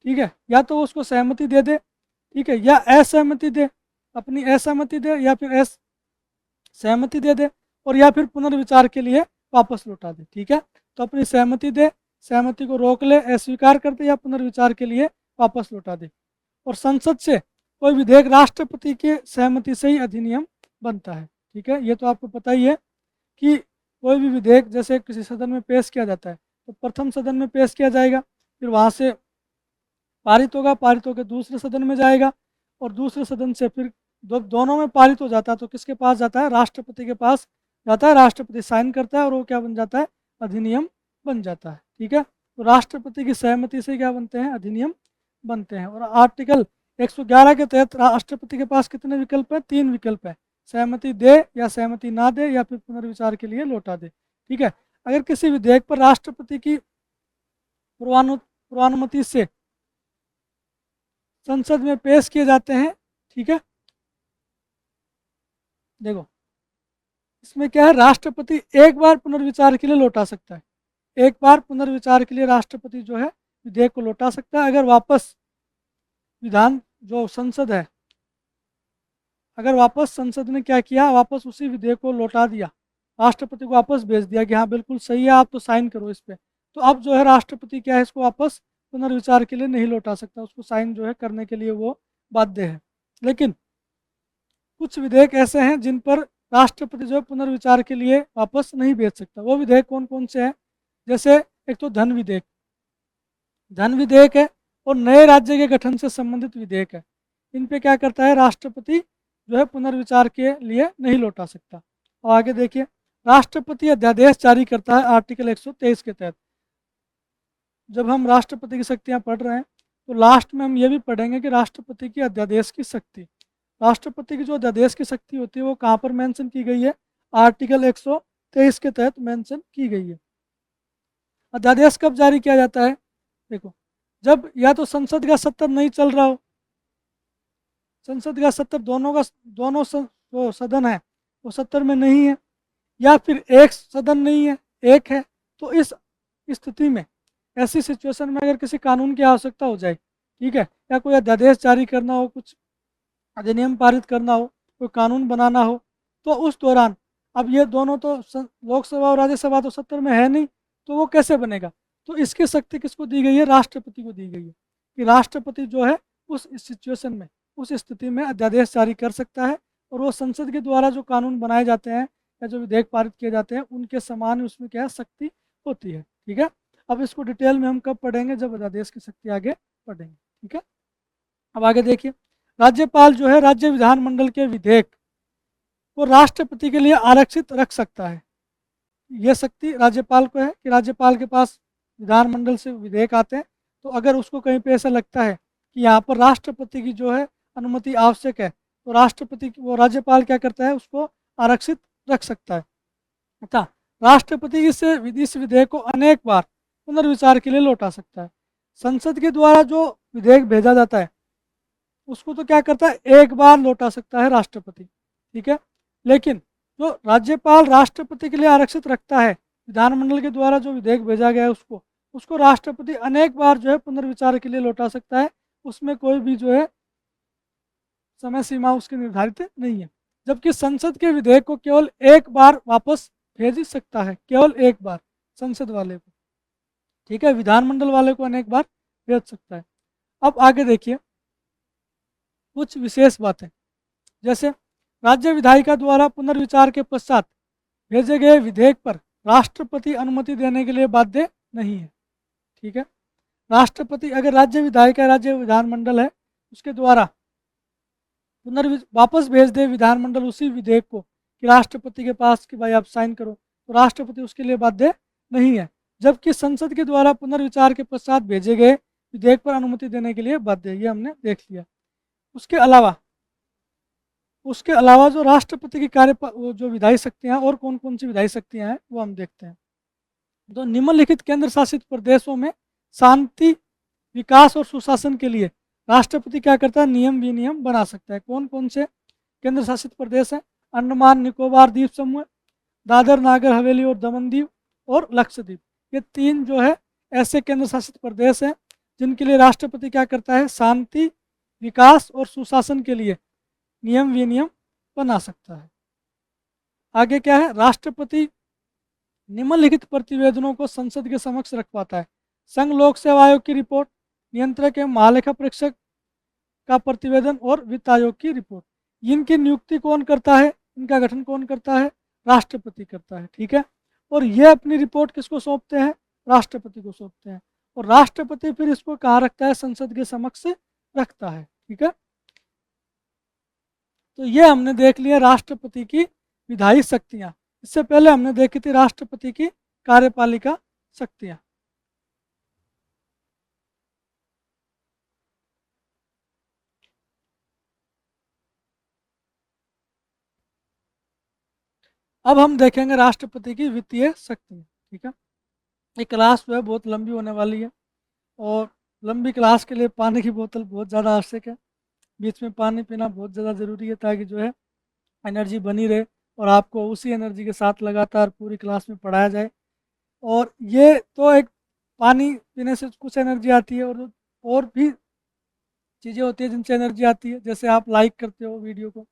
Speaker 1: ठीक है, या तो वो उसको सहमति दे दे, ठीक है, या असहमति दे, अपनी असहमति दे, या फिर सहमति दे दे, और या फिर पुनर्विचार के लिए वापस लौटा दे। ठीक है, तो अपनी सहमति दे, सहमति को रोक ले, अस्वीकार कर दे, या पुनर्विचार के लिए वापस लौटा दे। और संसद से कोई विधेयक राष्ट्रपति के सहमति से ही अधिनियम बनता है। ठीक है, ये तो आपको पता ही है कि कोई भी विधेयक जैसे किसी सदन में पेश किया जाता है तो प्रथम सदन में पेश किया जाएगा, फिर वहाँ से पारित होगा, पारित होकर दूसरे सदन में जाएगा, और दूसरे सदन से फिर दोनों में पारित हो जाता है तो किसके पास जाता है, राष्ट्रपति के पास जाता है। राष्ट्रपति साइन करता है और वो क्या बन जाता है, अधिनियम बन जाता है। ठीक है, तो राष्ट्रपति की सहमति से क्या बनते हैं, अधिनियम बनते हैं। और आर्टिकल 111 के तहत राष्ट्रपति के पास कितने विकल्प हैं, 3 विकल्प है, सहमति दे या सहमति ना दे या फिर पुनर्विचार के लिए लौटा दे। ठीक है, अगर किसी विधेयक पर राष्ट्रपति की पूर्वानुमति से संसद में पेश किए जाते हैं, ठीक है, देखो इसमें क्या है, राष्ट्रपति एक बार पुनर्विचार के लिए लौटा सकता है, एक बार पुनर्विचार के लिए राष्ट्रपति जो है विधेयक को लौटा सकता है। अगर वापस विधान जो संसद है, अगर वापस संसद ने क्या किया, वापस उसी विधेयक को लौटा दिया, राष्ट्रपति को वापस भेज दिया कि हाँ बिल्कुल सही है, आप तो साइन करो इस पर, तो अब जो है राष्ट्रपति क्या है, इसको वापस पुनर्विचार के लिए नहीं लौटा सकता, उसको साइन जो है करने के लिए वो बाध्य है। लेकिन कुछ विधेयक ऐसे हैं जिन पर राष्ट्रपति जो है पुनर्विचार के लिए वापस नहीं भेज सकता। वो विधेयक कौन कौन से हैं, जैसे एक तो धन विधेयक है और नए राज्य के गठन से संबंधित विधेयक है। इन पे क्या करता है, राष्ट्रपति जो है पुनर्विचार के लिए नहीं लौटा सकता। और आगे देखिए, राष्ट्रपति अध्यादेश जारी करता है आर्टिकल 123 के तहत। जब हम राष्ट्रपति की शक्तियां पढ़ रहे हैं तो लास्ट में हम ये भी पढ़ेंगे कि राष्ट्रपति की अध्यादेश की शक्ति। राष्ट्रपति की जो अध्यादेश की शक्ति होती है वो कहाँ पर मेंशन की गई है? आर्टिकल 123 के तहत मेंशन की गई है। अध्यादेश कब जारी किया जाता है? देखो, जब या तो संसद का सत्र नहीं चल रहा हो, संसद का सत्र दोनों जो सदन है वो सत्र में नहीं है, या फिर एक सदन नहीं है, एक है, तो इस स्थिति में, ऐसी सिचुएशन में अगर किसी कानून की आवश्यकता हो जाए, ठीक है, या कोई अध्यादेश जारी करना हो, कुछ अधिनियम पारित करना हो, कोई कानून बनाना हो, तो उस दौरान अब ये दोनों तो लोकसभा और राज्यसभा तो सत्र में है नहीं, तो वो कैसे बनेगा? तो इसकी शक्ति किसको दी गई है? राष्ट्रपति को दी गई है, कि राष्ट्रपति जो है उस सिचुएशन में, उस स्थिति में अध्यादेश जारी कर सकता है, और वो संसद के द्वारा जो कानून बनाए जाते हैं या जो विधेयक पारित किए जाते हैं उनके समान उसमें क्या है? शक्ति होती है। ठीक है, अब इसको डिटेल में हम कब पढ़ेंगे? जब अध्यादेश की शक्ति आगे पढ़ेंगे। ठीक है, अब आगे देखिए, राज्यपाल जो है राज्य विधानमंडल के विधेयक को राष्ट्रपति के लिए आरक्षित रख सकता है। यह शक्ति राज्यपाल को है कि राज्यपाल के पास विधानमंडल से विधेयक आते हैं, तो अगर उसको कहीं पे ऐसा लगता है कि यहाँ पर राष्ट्रपति की जो है अनुमति आवश्यक है, तो राष्ट्रपति वो राज्यपाल क्या करता है? उसको आरक्षित रख सकता है। अच्छा, राष्ट्रपति इस विधेयक को अनेक बार पुनर्विचार के लिए लौटा सकता है। संसद के द्वारा जो विधेयक भेजा जाता है उसको तो क्या करता है? एक बार लौटा सकता है राष्ट्रपति। ठीक है, लेकिन जो राज्यपाल राष्ट्रपति के लिए आरक्षित रखता है, विधानमंडल के द्वारा जो विधेयक भेजा गया है उसको राष्ट्रपति अनेक बार जो है पुनर्विचार के लिए लौटा सकता है। उसमें कोई भी जो है समय सीमा उसकी निर्धारित नहीं है, जबकि संसद के विधेयक को केवल एक बार वापस भेज सकता है, केवल एक बार संसद वाले को। ठीक है, विधानमंडल वाले को अनेक बार भेज सकता है। अब आगे देखिए कुछ विशेष बातें, जैसे राज्य विधायिका द्वारा पुनर्विचार के पश्चात भेजे गए विधेयक पर राष्ट्रपति अनुमति देने के लिए बाध्य नहीं है। ठीक है, राष्ट्रपति अगर राज्य विधायिका राज्य विधानमंडल है उसके द्वारा वापस भेज दे विधानमंडल उसी विधेयक को कि राष्ट्रपति के पास कि भाई आप साइन करो, तो राष्ट्रपति उसके लिए बाध्य नहीं है, जबकि संसद के द्वारा पुनर्विचार के पश्चात भेजे गए विधेयक पर अनुमति देने के लिए बाध्य है। ये हमने देख लिया। उसके अलावा जो राष्ट्रपति की जो विधायी शक्तियाँ और कौन कौन सी विधायी शक्तियाँ हैं वो हम देखते हैं। तो निम्नलिखित केंद्र शासित प्रदेशों में शांति, विकास और सुशासन के लिए राष्ट्रपति क्या करता है? नियम विनियम बना सकता है। कौन कौन से केंद्र शासित प्रदेश हैं? अंडमान निकोबार द्वीप समूह, दादर नागर हवेली और दमन दीव, और लक्षद्वीप। ये तीन जो है ऐसे केंद्र शासित प्रदेश हैं जिनके लिए राष्ट्रपति क्या करता है? शांति, विकास और सुशासन के लिए नियम विनियम बना सकता है। आगे क्या है? राष्ट्रपति निम्नलिखित प्रतिवेदनों को संसद के समक्ष रखवाता है। संघ लोक सेवा आयोग की रिपोर्ट, नियंत्रक एवं महालेखा परीक्षक का प्रतिवेदन और वित्त आयोग की रिपोर्ट। इनकी नियुक्ति कौन करता है? इनका गठन कौन करता है? राष्ट्रपति करता है। ठीक है, और ये अपनी रिपोर्ट किसको सौंपते हैं? राष्ट्रपति को सौंपते हैं, और राष्ट्रपति फिर इसको कहाँ रखता है? संसद के समक्ष रखता है। ठीक है, तो ये हमने देख लिया राष्ट्रपति की विधायी शक्तियाँ। इससे पहले हमने देखी थी राष्ट्रपति की कार्यपालिका शक्तियाँ। अब हम देखेंगे राष्ट्रपति की वित्तीय शक्तियाँ। ठीक है, ये क्लास जो है बहुत लंबी होने वाली है, और लंबी क्लास के लिए पानी की बोतल बहुत ज़्यादा आवश्यक है। बीच में पानी पीना बहुत ज़्यादा ज़रूरी है ताकि जो है एनर्जी बनी रहे और आपको उसी एनर्जी के साथ लगातार पूरी क्लास में पढ़ाया जाए। और ये तो एक पानी पीने से कुछ एनर्जी आती है, और भी चीज़ें होती है जिनसे एनर्जी आती है, जैसे आप लाइक करते हो वीडियो को।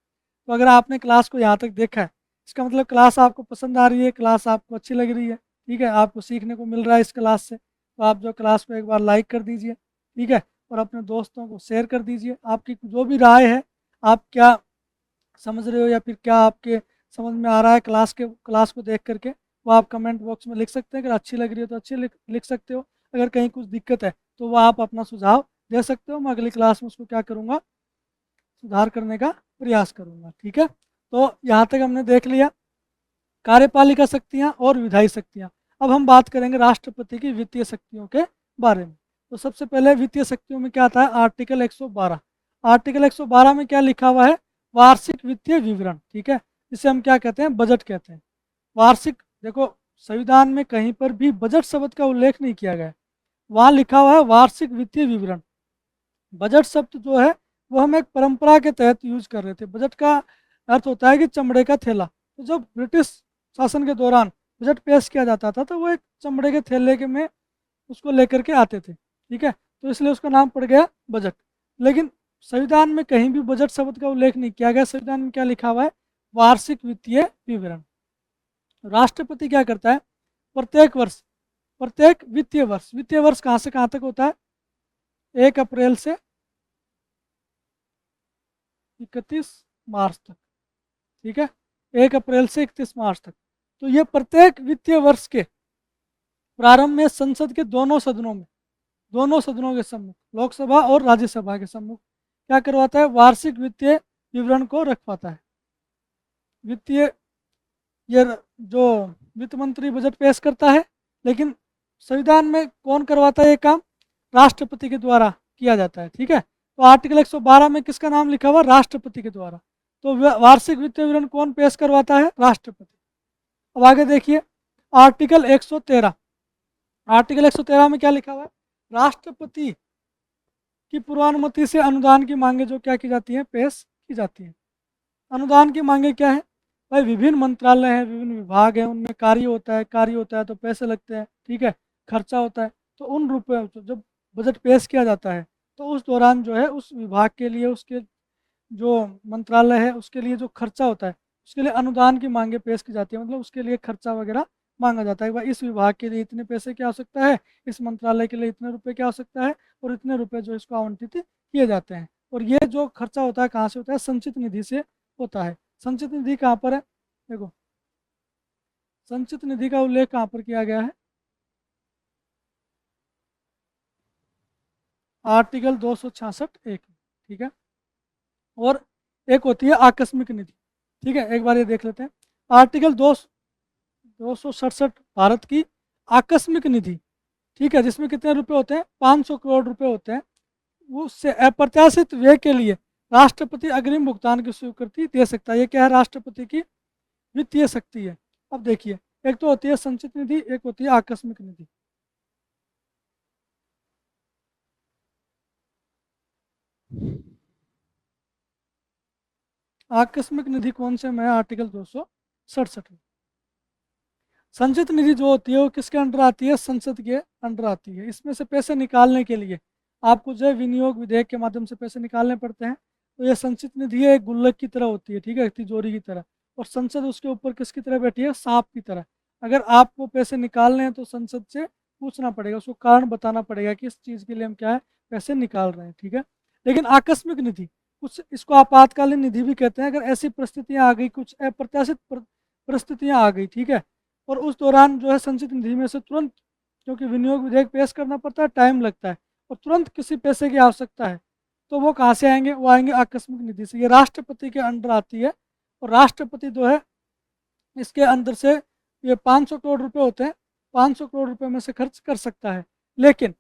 Speaker 1: तो अगर आपने क्लास को यहाँ तक देखा है, इसका मतलब क्लास आपको पसंद आ रही है, क्लास आपको अच्छी लग रही है। ठीक है, आपको सीखने को मिल रहा है इस क्लास से, तो आप जो क्लास को एक बार लाइक कर दीजिए। ठीक है, और अपने दोस्तों को शेयर कर दीजिए। आपकी जो भी राय है, आप क्या समझ रहे हो या फिर क्या आपके समझ में आ रहा है क्लास को देख करके, वो आप कमेंट बॉक्स में लिख सकते हैं। अगर अच्छी लग रही है तो अच्छी लिख सकते हो, अगर कहीं कुछ दिक्कत है तो वो आप अपना सुझाव दे सकते हो। मैं अगली क्लास में उसको क्या करूँगा? सुधार करने का प्रयास करूँगा। ठीक है, तो यहाँ तक हमने देख लिया कार्यपालिका शक्तियाँ और विधायी शक्तियाँ। अब हम बात करेंगे राष्ट्रपति की वित्तीय शक्तियों के बारे में। तो सबसे पहले वित्तीय शक्तियों में क्या आता है? आर्टिकल 112। आर्टिकल 112 में क्या लिखा हुआ है? वार्षिक वित्तीय विवरण, ठीक है, इसे हम क्या कहते हैं, बजट कहते हैं। वार्षिक, देखो संविधान में कहीं पर भी बजट शब्द का उल्लेख नहीं किया गया है, वहाँ लिखा हुआ है वार्षिक वित्तीय विवरण। बजट शब्द जो है वो हम एक परंपरा के तहत यूज कर रहे थे। बजट का अर्थ होता है कि चमड़े का थैला। तो जब ब्रिटिश शासन के दौरान बजट पेश किया जाता था तो वो एक चमड़े के थैले के में उसको लेकर के आते थे, ठीक है, तो इसलिए उसका नाम पड़ गया बजट। लेकिन संविधान में कहीं भी बजट शब्द का उल्लेख नहीं किया गया। संविधान में क्या लिखा हुआ है, वार्षिक वित्तीय विवरण। राष्ट्रपति क्या करता है, प्रत्येक वर्ष, प्रत्येक वित्तीय वर्ष कहाँ से कहाँ तक होता है, 1 अप्रैल से 31 मार्च तक, ठीक है, 1 अप्रैल से 31 मार्च तक। तो ये प्रत्येक वित्तीय वर्ष के प्रारंभ में संसद के दोनों सदनों के सम्मुख, लोकसभा और राज्यसभा के सम्मुख क्या करवाता है, वार्षिक वित्तीय विवरण को रखवाता है। वित्तीय, ये जो वित्त मंत्री बजट पेश करता है, लेकिन संविधान में कौन करवाता है ये काम, राष्ट्रपति के द्वारा किया जाता है, ठीक है। तो आर्टिकल 112 में किसका नाम लिखा हुआ, राष्ट्रपति के द्वारा। तो वार्षिक वित्तीय विवरण कौन पेश करवाता है, राष्ट्रपति। अब आगे देखिए आर्टिकल 113। आर्टिकल 113 में क्या लिखा हुआ है, राष्ट्रपति की पूर्वानुमति से अनुदान की मांगे जो क्या की जाती है, पेश की जाती है। अनुदान की मांगे क्या है भाई, विभिन्न मंत्रालय हैं, विभिन्न विभाग हैं, उनमें कार्य होता है तो पैसे लगते हैं, ठीक है, खर्चा होता है। तो उन रुपये जब बजट पेश किया जाता है तो उस दौरान जो है उस विभाग के लिए, उसके जो मंत्रालय है उसके लिए जो खर्चा होता है उसके लिए अनुदान की मांगे पेश की जाती है। मतलब उसके लिए खर्चा वगैरह मांगा जाता है, भाई इस विभाग के लिए इतने पैसे की आवश्यकता है, इस मंत्रालय के लिए इतने रुपए की आवश्यकता है, और इतने रुपए जो इसको आवंटित किए जाते हैं। और ये जो खर्चा होता है कहाँ से होता है, संचित निधि से होता है। संचित निधि कहाँ पर है, देखो संचित निधि का उल्लेख कहाँ पर किया गया है, आर्टिकल 266(1), ठीक है। और एक होती है आकस्मिक निधि, ठीक है, एक बार ये देख लेते हैं। आर्टिकल 267 भारत की आकस्मिक निधि, ठीक है, जिसमें कितने रुपए होते हैं, 500 करोड़ रुपए होते हैं। उससे अप्रत्याशित व्यय के लिए राष्ट्रपति अग्रिम भुगतान की स्वीकृति दे सकता है। ये क्या है, राष्ट्रपति की वित्तीय शक्ति है। अब देखिए, एक तो होती है संचित निधि, एक होती है आकस्मिक निधि। आकस्मिक निधि कौन से में है, आर्टिकल 267 में। संचित निधि जो होती है वो किसके अंडर आती है, संसद के अंडर आती है। इसमें से पैसे निकालने के लिए आपको जो है विनियोग विधेयक के माध्यम से पैसे निकालने पड़ते हैं। तो ये संचित निधि है, एक गुल्लक की तरह होती है, ठीक है, तिजोरी की तरह। और संसद उसके ऊपर किसकी तरह बैठी है, सांप की तरह। अगर आपको पैसे निकालने हैं तो संसद से पूछना पड़ेगा, उसको कारण बताना पड़ेगा कि इस चीज़ के लिए हम क्या है पैसे निकाल रहे हैं, ठीक है। लेकिन आकस्मिक निधि, कुछ इसको आपातकालीन निधि भी कहते हैं। अगर ऐसी परिस्थितियाँ आ गई, कुछ अप्रत्याशित परिस्थितियाँ आ गई, ठीक है, और उस दौरान जो है संचित निधि में से तुरंत, क्योंकि विनियोग विधेयक पेश करना पड़ता है, टाइम लगता है, और तुरंत किसी पैसे की आवश्यकता है, तो वो कहाँ से आएंगे, वो आएंगे आकस्मिक निधि से। ये राष्ट्रपति के अंडर आती है। और राष्ट्रपति जो है इसके अंदर से ये 500 करोड़ रुपए होते हैं, 500 करोड़ रुपए में से खर्च कर सकता है। लेकिन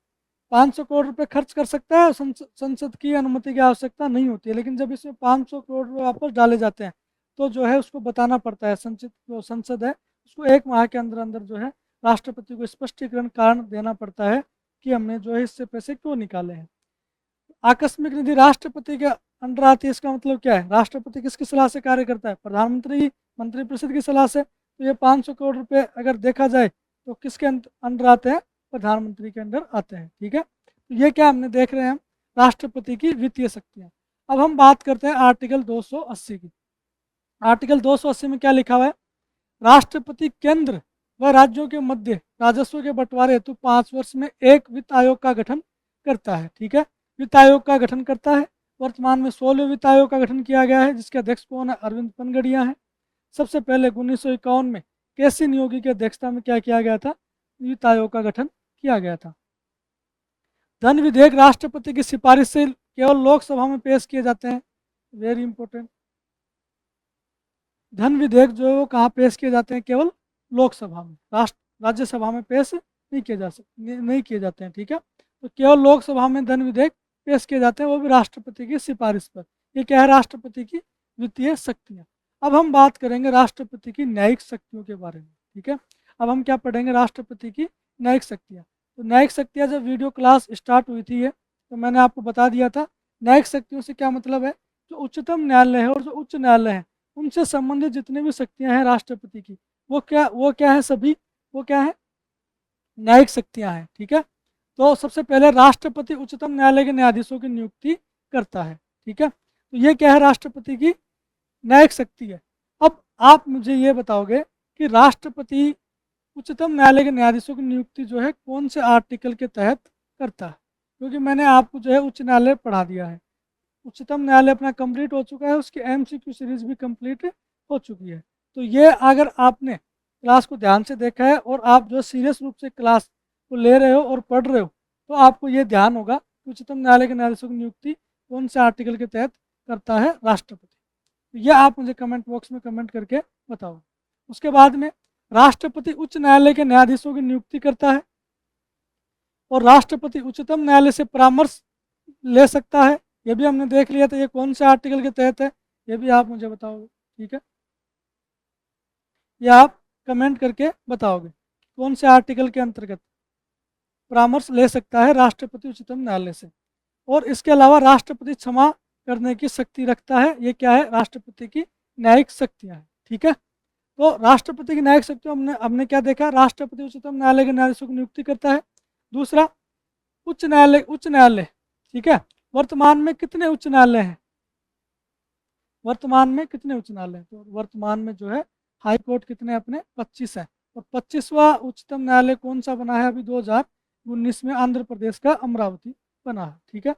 Speaker 1: 500 करोड़ रुपए खर्च कर सकता है, संसद की अनुमति की आवश्यकता नहीं होती है। लेकिन जब इसमें 500 करोड़ रुपए वापस डाले जाते हैं तो जो है उसको बताना पड़ता है, संचित जो संसद है उसको 1 माह के अंदर अंदर जो है राष्ट्रपति को स्पष्टीकरण कारण देना पड़ता है कि हमने जो है इससे पैसे क्यों निकाले हैं। आकस्मिक निधि राष्ट्रपति के अंडर आती है, इसका मतलब क्या है, राष्ट्रपति किसकी सलाह से कार्य करता है, प्रधानमंत्री मंत्रिपरिषद की सलाह से। तो ये 500 करोड़ रुपए अगर देखा जाए तो किसके अंडर आते हैं, प्रधानमंत्री के अंडर आते हैं, ठीक है। तो ये क्या हमने देख रहे हैं हम, राष्ट्रपति की वित्तीय शक्तियाँ। अब हम बात करते हैं आर्टिकल 280 की। आर्टिकल 280 में क्या लिखा हुआ है, राष्ट्रपति केंद्र व राज्यों के मध्य राजस्व के बंटवारे हेतु 5 वर्ष में एक वित्त आयोग का गठन करता है, ठीक है। वित्त आयोग का गठन करता है। वर्तमान में 16वें वित्त आयोग का गठन किया गया है, जिसके अध्यक्ष कौन है, अरविंद पनगड़िया हैं। सबसे पहले 1951 में केसी नियोगी की अध्यक्षता में क्या किया गया था, वित्त आयोग का गठन किया गया था। धन विधेयक राष्ट्रपति की सिफारिश से केवल लोकसभा में पेश किए जाते हैं, वेरी इंपॉर्टेंट। धन विधेयक जो है वो कहाँ पेश किए जाते हैं, केवल लोकसभा में, राज्यसभा में पेश नहीं किए जाते हैं, ठीक है। तो केवल लोकसभा में धन विधेयक पेश किए जाते हैं, वो भी राष्ट्रपति की सिफारिश पर। ये क्या है, राष्ट्रपति की वित्तीय शक्तियाँ। अब हम बात करेंगे राष्ट्रपति की न्यायिक शक्तियों के बारे में, ठीक है। अब हम क्या पढ़ेंगे, राष्ट्रपति की न्यायिक शक्तियाँ। तो न्यायिक शक्तियाँ जब वीडियो क्लास स्टार्ट हुई थी तो मैंने आपको बता दिया था न्यायिक शक्तियों से क्या मतलब है, जो उच्चतम न्यायालय है और जो उच्च न्यायालय है उनसे संबंधित जितनी भी शक्तियाँ हैं राष्ट्रपति की, वो क्या है सभी, वो क्या है, न्यायिक शक्तियाँ हैं, ठीक है। तो सबसे पहले राष्ट्रपति उच्चतम न्यायालय के न्यायाधीशों की नियुक्ति करता है, ठीक है। तो ये क्या है, राष्ट्रपति की न्यायिक शक्ति है। अब आप मुझे ये बताओगे कि राष्ट्रपति उच्चतम न्यायालय के न्यायाधीशों की नियुक्ति जो है कौन से आर्टिकल के तहत करता है, क्योंकि मैंने आपको जो है उच्च न्यायालय पढ़ा दिया है। उच्चतम न्यायालय अपना कंप्लीट हो चुका है, उसकी एमसीक्यू सीरीज भी कंप्लीट हो चुकी है। तो ये अगर आपने क्लास को ध्यान से देखा है और आप जो सीरियस रूप से क्लास को ले रहे हो और पढ़ रहे हो, तो आपको ये ध्यान होगा कि उच्चतम न्यायालय के न्यायाधीशों की नियुक्ति कौन से आर्टिकल के तहत करता है राष्ट्रपति। तो यह आप मुझे कमेंट बॉक्स में कमेंट करके बताओ। उसके बाद में राष्ट्रपति उच्च न्यायालय के न्यायाधीशों की नियुक्ति करता है और राष्ट्रपति उच्चतम न्यायालय से परामर्श ले सकता है। ये भी हमने देख लिया था, ये कौन से आर्टिकल के तहत है, ये भी आप मुझे बताओगे, ठीक है। ये आप कमेंट करके बताओगे कौन से आर्टिकल के अंतर्गत परामर्श ले सकता है राष्ट्रपति उच्चतम न्यायालय से। और इसके अलावा राष्ट्रपति क्षमा करने की शक्ति रखता है। ये क्या है, राष्ट्रपति की न्यायिक शक्तियाँ हैं, ठीक है। तो राष्ट्रपति की न्यायिक शक्तियों हमने क्या देखा, राष्ट्रपति उच्चतम न्यायालय के न्यायाधीशों की नियुक्ति करता है। दूसरा, उच्च न्यायालय, ठीक है। वर्तमान में कितने उच्च न्यायालय हैं, वर्तमान में कितने उच्च न्यायालय हैं, तो वर्तमान में जो है हाई कोर्ट कितने अपने 25 है। और 25वां उच्चतम न्यायालय कौन सा बना है, अभी 2019 में आंध्र प्रदेश का अमरावती बना है, ठीक है।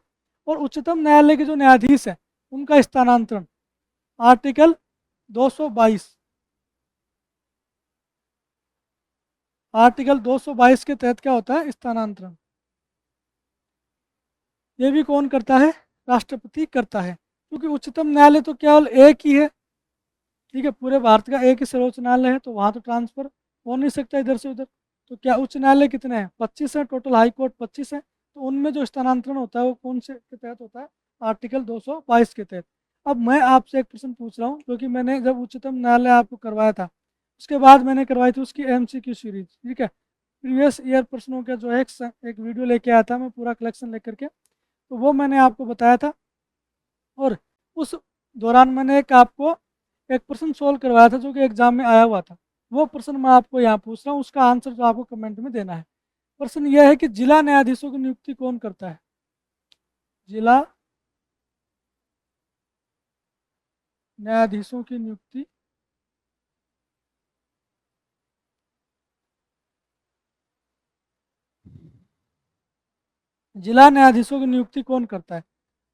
Speaker 1: और उच्चतम न्यायालय के जो न्यायाधीश है उनका स्थानांतरण आर्टिकल 222, आर्टिकल 222 के तहत क्या होता है, स्थानांतरण। ये भी कौन करता है, राष्ट्रपति करता है, क्योंकि उच्चतम न्यायालय तो केवल एक ही है, ठीक है। पूरे भारत का एक ही सर्वोच्च न्यायालय है, तो वहाँ तो ट्रांसफर हो नहीं सकता इधर से उधर। तो क्या उच्च न्यायालय कितने हैं, 25 हैं टोटल, हाई कोर्ट 25 है। तो उनमें जो स्थानांतरण होता है वो कौन से के तहत होता है, आर्टिकल 222 के तहत। अब मैं आपसे एक प्रश्न पूछ रहा हूँ, क्योंकि मैंने जब उच्चतम न्यायालय आपको करवाया था उसके बाद मैंने करवाई थी उसकी MCQ सीरीज, ठीक है। प्रीवियस ईयर प्रश्नों का जो है एक वीडियो लेके आया था मैं, पूरा कलेक्शन लेकर के, तो वो मैंने आपको बताया था। और उस दौरान मैंने आपको एक प्रश्न सोल्व करवाया था जो कि एग्जाम में आया हुआ था। वो प्रश्न मैं आपको यहाँ पूछ रहा हूँ, उसका आंसर जो आपको कमेंट में देना है। प्रश्न यह है कि जिला न्यायाधीशों की नियुक्ति कौन करता है, जिला न्यायाधीशों की नियुक्ति जिला न्यायाधीशों की नियुक्ति कौन करता है।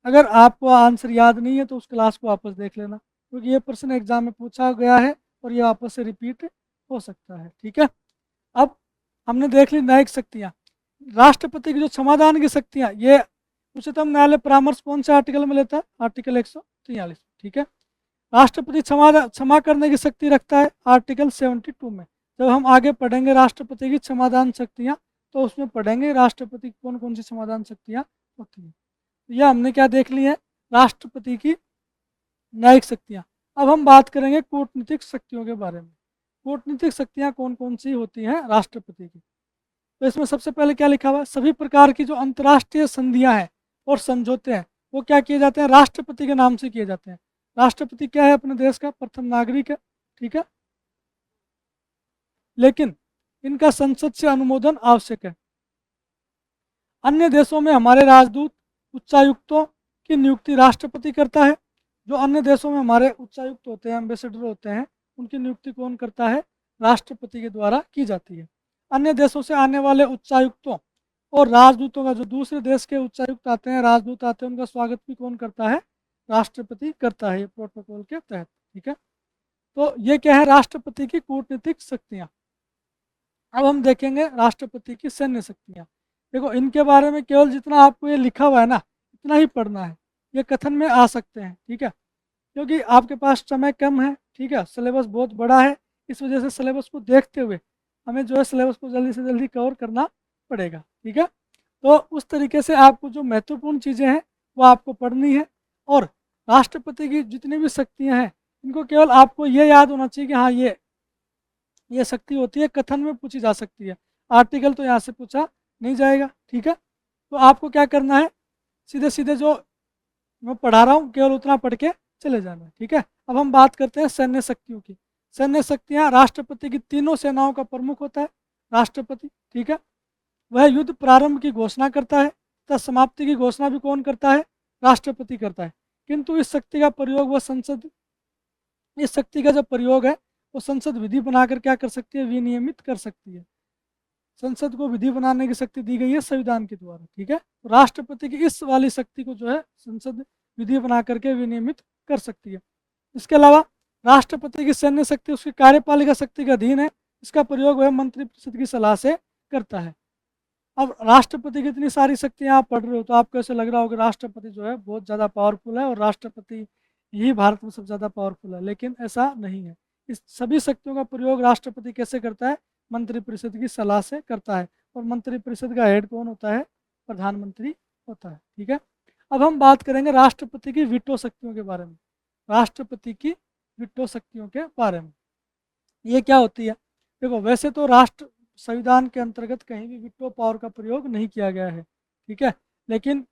Speaker 1: अगर आपको आंसर याद नहीं है तो उस क्लास को वापस देख लेना, क्योंकि ये प्रश्न एग्जाम में पूछा गया है और ये वापस से रिपीट हो सकता है, ठीक है। अब हमने देख ली न्यायिक शक्तियाँ। राष्ट्रपति की जो क्षमादान की शक्तियाँ, ये उच्चतम न्यायालय परामर्श कौन से आर्टिकल में लेता है, आर्टिकल 143, ठीक है। राष्ट्रपति क्षमा करने की शक्ति रखता है आर्टिकल 72 में। जब हम आगे पढ़ेंगे राष्ट्रपति की क्षमादान शक्तियाँ, तो उसमें पढ़ेंगे राष्ट्रपति की कौन कौन सी क्षमादान शक्तियाँ होती हैं। तो यह हमने क्या देख ली है, राष्ट्रपति की न्यायिक शक्तियाँ। अब हम बात करेंगे कूटनीतिक शक्तियों के बारे में। कूटनीतिक शक्तियाँ कौन कौन सी होती हैं राष्ट्रपति की। तो इसमें सबसे पहले क्या लिखा हुआ है, सभी प्रकार की जो अंतर्राष्ट्रीय संधियाँ हैं और समझौते हैं वो क्या किए जाते हैं, राष्ट्रपति के नाम से किए जाते हैं। राष्ट्रपति क्या है, अपने देश का प्रथम नागरिक है, ठीक है। लेकिन इनका संसद से अनुमोदन आवश्यक है। अन्य देशों में हमारे राजदूत, उच्चायुक्तों की नियुक्ति राष्ट्रपति करता है। जो अन्य देशों में हमारे उच्चायुक्त होते हैं, एम्बेसडर होते हैं, उनकी नियुक्ति कौन करता है, राष्ट्रपति के द्वारा की जाती है। अन्य देशों से आने वाले उच्चायुक्तों और राजदूतों का, जो दूसरे देश के उच्चायुक्त आते हैं, राजदूत आते हैं, उनका स्वागत भी कौन करता है, राष्ट्रपति करता है, ये प्रोटोकॉल के तहत, ठीक है। तो ये क्या है, राष्ट्रपति की कूटनीतिक शक्तियाँ। अब हम देखेंगे राष्ट्रपति की सैन्य शक्तियाँ। देखो इनके बारे में केवल जितना आपको ये लिखा हुआ है ना, इतना ही पढ़ना है। ये कथन में आ सकते हैं, ठीक है, क्योंकि आपके पास समय कम है, ठीक है, सिलेबस बहुत बड़ा है। इस वजह से सिलेबस को देखते हुए हमें जो है सिलेबस को जल्दी से जल्दी कवर करना पड़ेगा, ठीक है। तो उस तरीके से आपको जो महत्वपूर्ण चीज़ें हैं वो आपको पढ़नी है। और राष्ट्रपति की जितनी भी शक्तियां हैं इनको केवल आपको ये याद होना चाहिए कि हाँ ये शक्ति होती है, कथन में पूछी जा सकती है, आर्टिकल तो यहाँ से पूछा नहीं जाएगा। ठीक है, तो आपको क्या करना है, सीधे सीधे जो मैं पढ़ा रहा हूँ केवल उतना पढ़ के चले जाना है। ठीक है, अब हम बात करते हैं सैन्य शक्तियों की। सैन्य शक्तियाँ राष्ट्रपति की तीनों सेनाओं का प्रमुख होता है राष्ट्रपति। ठीक है, वह युद्ध प्रारंभ की घोषणा करता है तथा समाप्ति की घोषणा भी कौन करता है, राष्ट्रपति करता है। किंतु इस शक्ति का प्रयोग वह संसद, इस शक्ति का जो प्रयोग है वो संसद विधि बनाकर क्या कर सकती है, विनियमित कर सकती है। संसद को विधि बनाने की शक्ति दी गई है संविधान के द्वारा। ठीक है, तो राष्ट्रपति की इस वाली शक्ति को जो है संसद विधि बना करके विनियमित कर सकती है। इसके अलावा राष्ट्रपति की सैन्य शक्ति उसकी कार्यपालिका शक्ति के अधीन है, इसका प्रयोग वह मंत्रिपरिषद की सलाह से करता है। अब राष्ट्रपति की इतनी सारी शक्तियाँ आप पढ़ रहे हो तो आपको ऐसा लग रहा होगा राष्ट्रपति जो है बहुत ज़्यादा पावरफुल है और राष्ट्रपति ही भारत में सबसे ज़्यादा पावरफुल है, लेकिन ऐसा नहीं है। इस सभी शक्तियों का प्रयोग राष्ट्रपति कैसे करता है, मंत्रिपरिषद की सलाह से करता है, और मंत्रिपरिषद का हेड कौन होता है, प्रधानमंत्री होता है। ठीक है, अब हम बात करेंगे राष्ट्रपति की वीटो शक्तियों के बारे में। राष्ट्रपति की वीटो शक्तियों के बारे में ये क्या होती है, देखो वैसे तो राष्ट्र संविधान के अंतर्गत कहीं भी वीटो पावर का प्रयोग नहीं किया गया है। ठीक है, लेकिन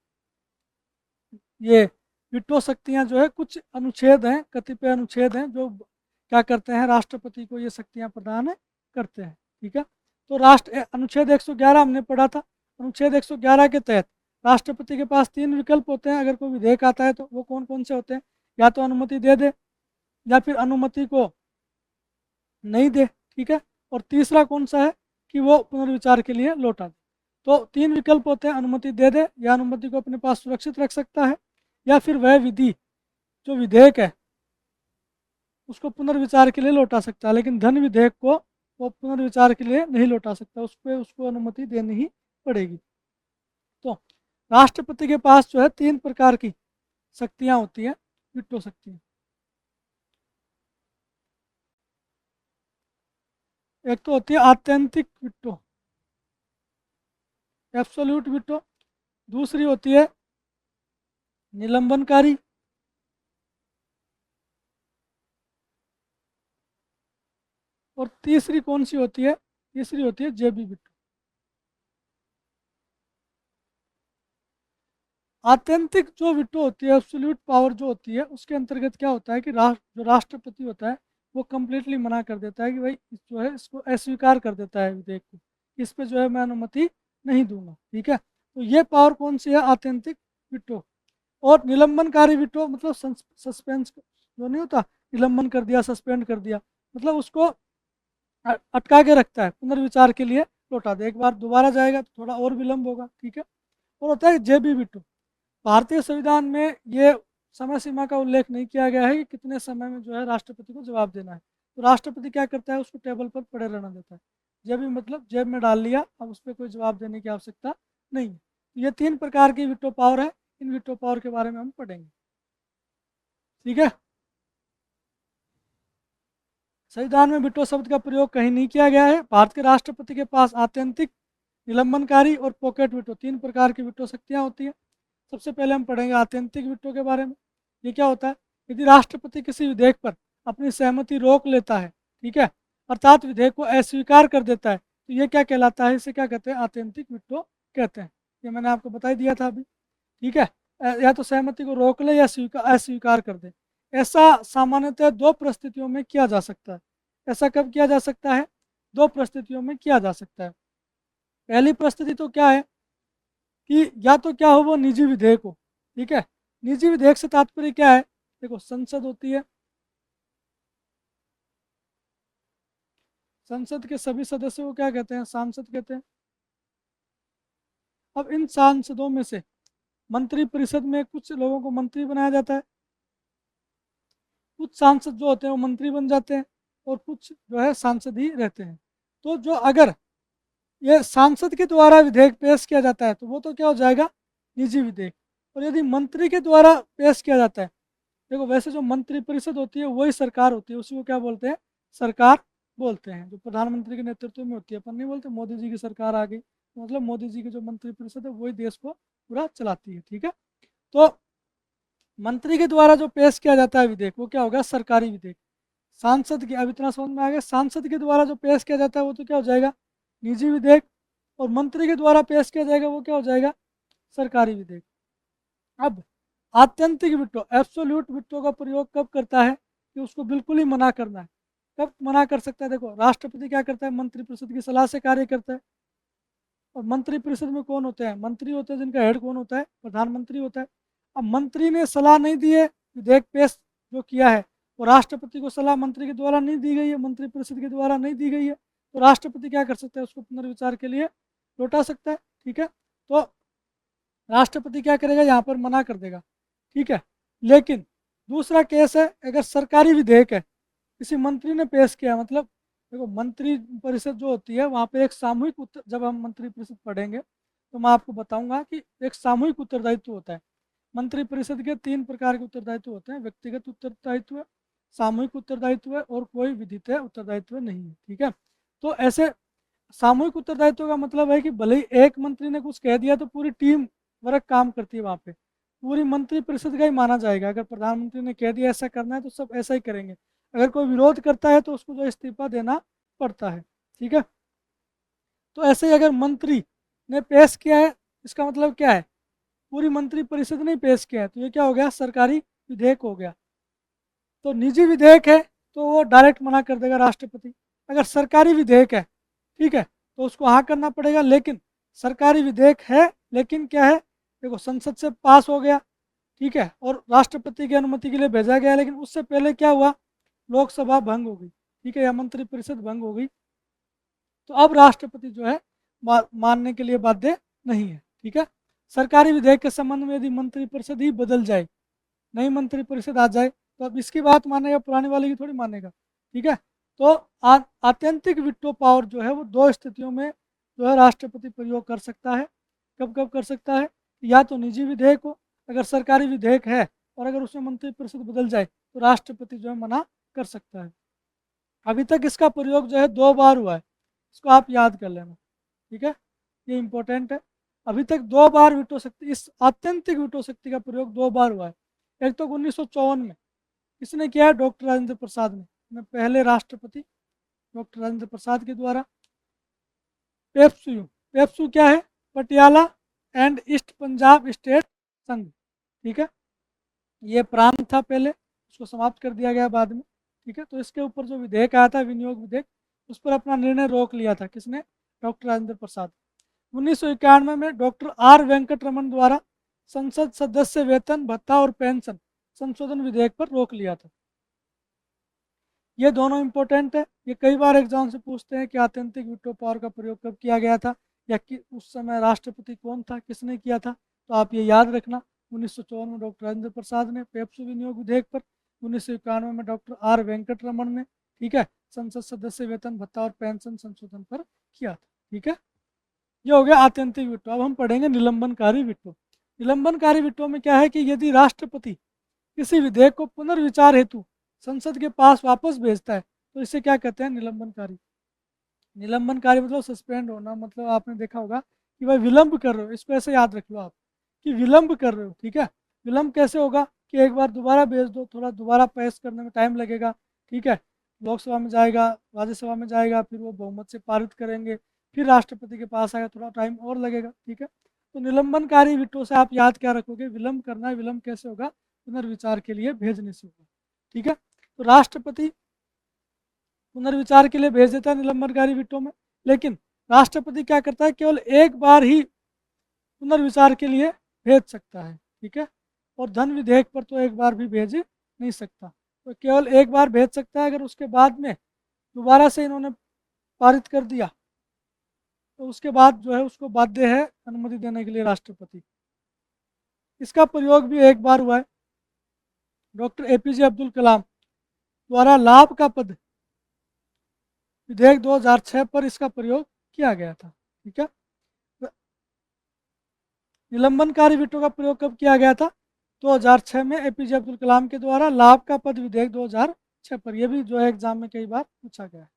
Speaker 1: ये वीटो शक्तियां जो है कुछ अनुच्छेद हैं, कतिपय अनुच्छेद हैं जो क्या करते हैं, राष्ट्रपति को ये शक्तियां प्रदान करते हैं। ठीक है, तो अनुच्छेद 111 हमने पढ़ा था। अनुच्छेद 111 के तहत राष्ट्रपति के पास 3 विकल्प होते हैं। अगर कोई विधेयक आता है तो वो कौन कौन से होते हैं, या तो अनुमति दे दे, या फिर अनुमति को नहीं दे। ठीक है, और तीसरा कौन सा है कि वो पुनर्विचार के लिए लौटा दे। तो 3 विकल्प होते हैं, अनुमति दे दे, या अनुमति को अपने पास सुरक्षित रख सकता है, या फिर वह विधि जो विधेयक है उसको पुनर्विचार के लिए लौटा सकता है, लेकिन धन विधेयक को वो पुनर्विचार के लिए नहीं लौटा सकता, उस पर उसको अनुमति देनी ही पड़ेगी। तो राष्ट्रपति के पास जो है 3 प्रकार की शक्तियाँ होती हैं, वीटो शक्तियाँ। एक तो होती है आत्यंतिक वीटो, एब्सोल्यूट वीटो। दूसरी होती है निलंबनकारी, और तीसरी कौन सी होती है, तीसरी होती है जेबी वीटो। आत्यंतिक जो वीटो होती है, एब्सोल्यूट पावर जो होती है, उसके अंतर्गत क्या होता है कि जो राष्ट्रपति होता है वो कम्प्लीटली मना कर देता है कि भाई जो है इसको अस्वीकार कर देता है विधेयक को, इस पे जो है मैं अनुमति नहीं दूंगा। ठीक है, तो ये पावर कौन सी है, आत्यंतिक वीटो। और निलंबनकारी वीटो मतलब सस्पेंस जो नहीं होता, निलंबन कर दिया, सस्पेंड कर दिया, मतलब उसको अटका के रखता है, पुनर्विचार के लिए लौटा दे, एक बार दोबारा जाएगा तो थोड़ा और विलंब होगा। ठीक है, और होता है जेबी वीटो। भारतीय संविधान में ये समय सीमा का उल्लेख नहीं किया गया है कि कितने समय में जो है राष्ट्रपति को जवाब देना है। तो राष्ट्रपति क्या करता है, उसको टेबल पर पड़े रहना देता है, जब भी मतलब जेब में डाल लिया, अब उस पर कोई जवाब देने की आवश्यकता नहीं है। तो ये 3 प्रकार की वीटो पावर है, इन वीटो पावर के बारे में हम पढ़ेंगे। ठीक है, संविधान में वीटो शब्द का प्रयोग कहीं नहीं किया गया है। भारत के राष्ट्रपति के पास आत्यंतिक, निलंबनकारी और पॉकेट वीटो 3 प्रकार की वीटो शक्तियाँ होती हैं। सबसे पहले हम पढ़ेंगे आत्यंतिक वीटो के बारे में। ये क्या होता है, यदि राष्ट्रपति किसी विधेयक पर अपनी सहमति रोक लेता है, ठीक है, अर्थात विधेयक को अस्वीकार कर देता है, तो ये क्या कहलाता है, इसे क्या कहते हैं, आत्यंतिक वीटो कहते हैं। ये मैंने आपको बता ही दिया था अभी। ठीक है, या तो सहमति को रोक ले या अस्वीकार कर दे। ऐसा सामान्यतः 2 परिस्थितियों में किया जा सकता है। ऐसा कब किया जा सकता है, 2 परिस्थितियों में किया जा सकता है। पहली परिस्थिति तो क्या है कि या तो क्या हो वो निजी विधेयक हो। ठीक है, निजी विधेयक से तात्पर्य क्या है, देखो संसद होती है, संसद के सभी सदस्यों को क्या कहते हैं, सांसद कहते हैं। अब इन सांसदों में से मंत्रिपरिषद में कुछ लोगों को मंत्री बनाया जाता है, कुछ सांसद जो होते हैं वो मंत्री बन जाते हैं, और कुछ जो है सांसद ही रहते हैं। तो जो अगर ये सांसद के द्वारा विधेयक पेश किया जाता है तो वो तो क्या हो जाएगा, निजी विधेयक। और यदि मंत्री के द्वारा पेश किया जाता है, देखो वैसे जो मंत्रिपरिषद होती है वही सरकार होती है, उसी को क्या बोलते हैं, सरकार बोलते हैं, जो प्रधानमंत्री के नेतृत्व में होती है। अपन नहीं बोलते मोदी जी की सरकार आ गई, तो मतलब मोदी जी की जो मंत्रिपरिषद है वही देश को पूरा चलाती है। ठीक है, तो मंत्री के द्वारा जो पेश किया जाता है विधेयक वो क्या होगा, सरकारी विधेयक। सांसद की, अब इतना समझ में आ गया, सांसद के द्वारा जो पेश किया जाता है वो तो क्या हो जाएगा, निजी विधेयक, और मंत्री के द्वारा पेश किया जाएगा वो क्या हो जाएगा, सरकारी विधेयक। अब आत्यंतिक विटो, एब्सोल्यूट विटो का प्रयोग कब करता है, कि उसको बिल्कुल ही मना करना है। कब मना कर सकता है, देखो राष्ट्रपति क्या करता है, मंत्रिपरिषद की सलाह से कार्य करता है। और मंत्रिपरिषद में कौन होते हैं, मंत्री होते हैं, जिनका हेड कौन होता है, प्रधानमंत्री होता है। अब मंत्री ने सलाह नहीं दी है, विधेयक पेश जो किया है वो राष्ट्रपति को सलाह मंत्री के द्वारा नहीं दी गई है, मंत्रिपरिषद के द्वारा नहीं दी गई है, तो राष्ट्रपति क्या कर सकता है, उसको पुनर्विचार के लिए लौटा सकता है। ठीक है, तो राष्ट्रपति क्या करेगा, यहाँ पर मना कर देगा। ठीक है, लेकिन दूसरा केस है, अगर सरकारी विधेयक है, किसी मंत्री ने पेश किया, मतलब देखो मंत्री परिषद जो होती है वहाँ पे एक सामूहिक उत्तर, जब हम मंत्री परिषद पढ़ेंगे तो मैं आपको बताऊंगा कि एक सामूहिक उत्तरदायित्व होता है। मंत्री परिषद के 3 प्रकार के उत्तरदायित्व होते हैं, व्यक्तिगत उत्तरदायित्व है, सामूहिक उत्तरदायित्व है, और कोई विधित उत्तरदायित्व नहीं है। ठीक है, तो ऐसे सामूहिक उत्तरदायित्व का मतलब है कि भले ही एक मंत्री ने कुछ कह दिया तो पूरी टीम वर्क काम करती है वहाँ पे, पूरी मंत्री परिषद का ही माना जाएगा। अगर प्रधानमंत्री ने कह दिया ऐसा करना है तो सब ऐसा ही करेंगे, अगर कोई विरोध करता है तो उसको जो इस्तीफा देना पड़ता है। ठीक है, तो ऐसे ही अगर मंत्री ने पेश किया है, इसका मतलब क्या है, पूरी मंत्री परिषद ने पेश किया है, तो ये क्या हो गया, सरकारी विधेयक हो गया। तो निजी विधेयक है तो वो डायरेक्ट मना कर देगा राष्ट्रपति। अगर सरकारी विधेयक है, ठीक है, तो उसको हाँ करना पड़ेगा। लेकिन सरकारी विधेयक है, लेकिन क्या है, देखो संसद से पास हो गया, ठीक है, और राष्ट्रपति की अनुमति के लिए भेजा गया, लेकिन उससे पहले क्या हुआ, लोकसभा भंग हो गई, ठीक है, या मंत्रिपरिषद भंग हो गई, तो अब राष्ट्रपति जो है मानने के लिए बाध्य नहीं है। ठीक है, सरकारी विधेयक के संबंध में यदि मंत्रिपरिषद ही बदल जाए, नई मंत्रिपरिषद आ जाए, तो अब इसकी बात मानेगा, पुराने वाले की थोड़ी मानेगा। ठीक है, तो आत्यंतिक विटो पावर जो है वो 2 स्थितियों में जो है राष्ट्रपति प्रयोग कर सकता है। कब कब कर सकता है, या तो निजी विधेयक हो, अगर सरकारी विधेयक है और अगर उसमें मंत्रिपरिषद बदल जाए तो राष्ट्रपति जो है मना कर सकता है। अभी तक इसका प्रयोग जो है 2 बार हुआ है, इसको आप याद कर लेना। ठीक है, ये इंपॉर्टेंट है। अभी तक 2 बार विटो शक्ति, इस आत्यंतिक विटो शक्ति का प्रयोग 2 बार हुआ है। एक तो 1954 में किसने किया है, डॉक्टर राजेंद्र प्रसाद ने, पहले राष्ट्रपति डॉक्टर राजेंद्र प्रसाद के द्वारा। पेप्सू, पेप्सू क्या है, Patiala and east Punjab state संघ। ठीक है, ये प्रांत था पहले, उसको समाप्त कर दिया गया बाद में। ठीक है, तो इसके ऊपर जो विधेयक आया था, विनियोग विधेयक, उस पर अपना निर्णय रोक लिया था, किसने, डॉक्टर राजेंद्र प्रसाद। 1991 में डॉक्टर आर वेंकट रमन द्वारा संसद सदस्य वेतन भत्ता और पेंशन संशोधन विधेयक पर रोक लिया था। ये दोनों इंपॉर्टेंट है, ये कई बार एग्जाम से पूछते हैं कि आत्यंतिक विटो पावर का प्रयोग कब किया गया था, या कि उस समय राष्ट्रपति कौन था, किसने किया था, तो आप ये याद रखना। 1954 में डॉक्टर राजेंद्र प्रसाद ने पेप्सू विनियोग विधेयक पर, 1991 में डॉक्टर आर वेंकट रमन ने, ठीक है, संसद सदस्य वेतन भत्ता और पेंशन संशोधन पर किया था। ठीक है, ये हो गया आत्यंतिक विटो। अब हम पढ़ेंगे निलंबनकारी विटो। निलंबनकारी विटो में क्या है कि यदि राष्ट्रपति किसी विधेयक को पुनर्विचार हेतु संसद के पास वापस भेजता है तो इसे क्या कहते हैं, निलंबनकारी। निलंबनकारी मतलब सस्पेंड होना, मतलब आपने देखा होगा कि भाई विलंब कर रहे हो, इसको ऐसे याद रख लो आप कि विलंब कर रहे हो। ठीक है, विलंब कैसे होगा कि एक बार दोबारा भेज दो, थोड़ा दोबारा पेश करने में टाइम लगेगा। ठीक है, लोकसभा में जाएगा, राज्यसभा में जाएगा, फिर वो बहुमत से पारित करेंगे, फिर राष्ट्रपति के पास आएगा, थोड़ा टाइम और लगेगा। ठीक है, तो निलंबनकारी विटो से आप याद क्या रखोगे, विलंब करना है। विलंब कैसे होगा, पुनर्विचार के लिए भेजने से होगा। ठीक है, तो राष्ट्रपति पुनर्विचार के लिए भेज देता है निलंबनकारी विटो में, लेकिन राष्ट्रपति क्या करता है, केवल एक बार ही पुनर्विचार के लिए भेज सकता है। ठीक है, और धन विधेयक पर तो एक बार भी भेज नहीं सकता, तो केवल एक बार भेज सकता है। अगर उसके बाद में दोबारा से इन्होंने पारित कर दिया तो उसके बाद जो है उसको बाध्य है अनुमति देने के लिए राष्ट्रपति। इसका प्रयोग भी एक बार हुआ है, डॉक्टर एपीजे अब्दुल कलाम द्वारा लाभ का पद विधेयक 2006 पर इसका प्रयोग किया गया था। ठीक है, निलंबनकारी विटो का प्रयोग कब किया गया था, 2006 में एपीजे अब्दुल कलाम के द्वारा लाभ का पद विधेयक 2006 पर। यह भी जो है एग्जाम में कई बार पूछा गया है।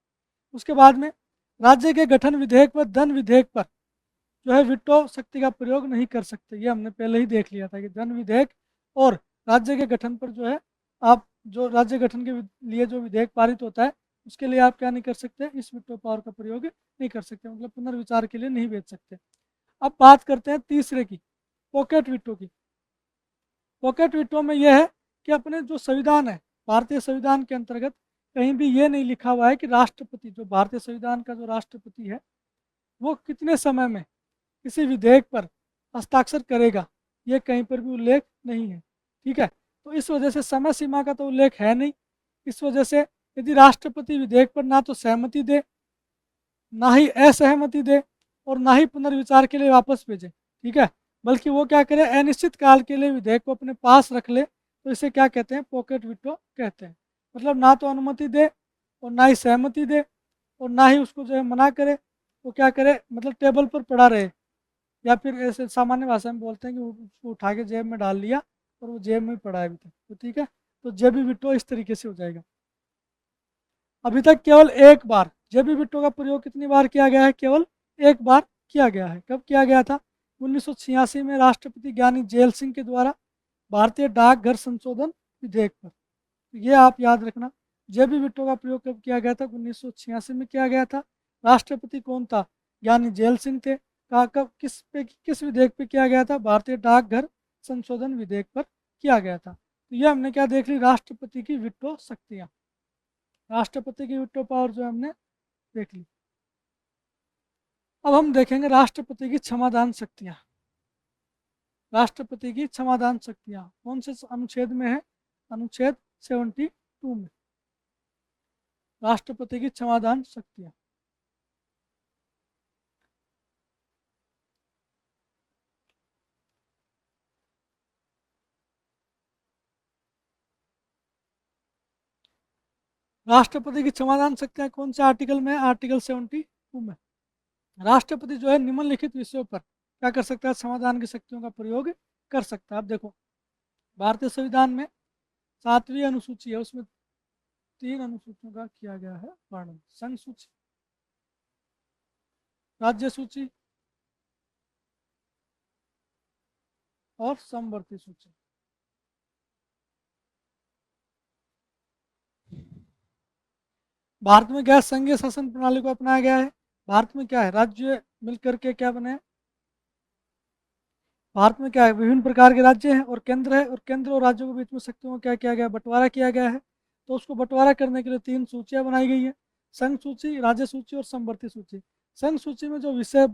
Speaker 1: उसके बाद में राज्य के गठन विधेयक व धन विधेयक पर जो है विटो शक्ति का प्रयोग नहीं कर सकते, ये हमने पहले ही देख लिया था कि धन विधेयक और राज्य के गठन पर जो है आप जो राज्य गठन के लिए जो विधेयक पारित होता है उसके लिए आप क्या नहीं कर सकते, इस वीटो पावर का प्रयोग नहीं कर सकते, मतलब पुनर्विचार के लिए नहीं भेज सकते। अब बात करते हैं तीसरे की, पॉकेट वीटो की। पॉकेट वीटो में यह है कि अपने जो संविधान है, भारतीय संविधान के अंतर्गत कहीं भी ये नहीं लिखा हुआ है कि राष्ट्रपति, जो भारतीय संविधान का जो राष्ट्रपति है, वो कितने समय में किसी विधेयक पर हस्ताक्षर करेगा, ये कहीं पर भी उल्लेख नहीं है। ठीक है, तो इस वजह से समय सीमा का तो उल्लेख है नहीं। इस वजह से यदि राष्ट्रपति विधेयक पर ना तो सहमति दे, ना ही असहमति दे, और ना ही पुनर्विचार के लिए वापस भेजे, ठीक है, बल्कि वो क्या करे, अनिश्चित काल के लिए विधेयक को अपने पास रख ले, तो इसे क्या कहते हैं, पॉकेट वीटो कहते हैं। मतलब ना तो अनुमति दे और ना ही सहमति दे और ना ही उसको जो है मना करे, वो क्या करे, मतलब टेबल पर पड़ा रहे, या फिर ऐसे सामान्य भाषा में बोलते हैं कि उसको उठा के जेब में डाल लिया और वो जेब में ही पड़ा है अभी तक, तो ठीक है, तो जेबी विटो इस तरीके से हो जाएगा। अभी तक केवल एक बार जेबी विटो का प्रयोग कितनी बार किया गया है, केवल एक बार किया गया है। कब किया गया था, 1986 में राष्ट्रपति ज्ञानी जेल सिंह के द्वारा भारतीय डाकघर संशोधन विधेयक पर। तो ये आप याद रखना, जेबी विटो का प्रयोग कब किया गया था, 1986 में किया गया था। राष्ट्रपति कौन था, ज्ञानी जेल सिंह थे। कहा कब, किस विधेयक पे किया गया था, भारतीय डाकघर संशोधन विधेयक पर किया गया था। तो ये हमने क्या देख ली, राष्ट्रपति की विटो शक्तियाँ, राष्ट्रपति की विटो पावर जो हमने देख ली। अब हम देखेंगे राष्ट्रपति की क्षमादान शक्तियाँ। राष्ट्रपति की क्षमादान शक्तियाँ कौन से अनुच्छेद में है, अनुच्छेद 72 में, राष्ट्रपति की क्षमादान शक्तियाँ। राष्ट्रपति की क्षमादान शक्तियाँ कौन से आर्टिकल में है, आर्टिकल 72 में। राष्ट्रपति जो है निम्नलिखित विषयों पर क्या कर सकता है, समाधान की शक्तियों का प्रयोग कर सकता है। अब देखो, भारतीय संविधान में 7वीं अनुसूची है, उसमें 3 अनुसूचियों का किया गया है वर्णन, संघ सूची, राज्य सूची और समवर्ती सूची। भारत में क्या है, संघीय शासन प्रणाली को अपनाया गया है। भारत में क्या है, राज्य मिलकर के क्या बने, भारत में क्या है, विभिन्न प्रकार के राज्य हैं और केंद्र है, और केंद्र और राज्यों के बीच में शक्तियों को क्या किया गया, बंटवारा किया गया है। तो उसको बंटवारा करने के लिए 3 सूचियां बनाई गई हैं, संघ सूची, राज्य सूची और समवर्ती सूची। संघ सूची में जो विषय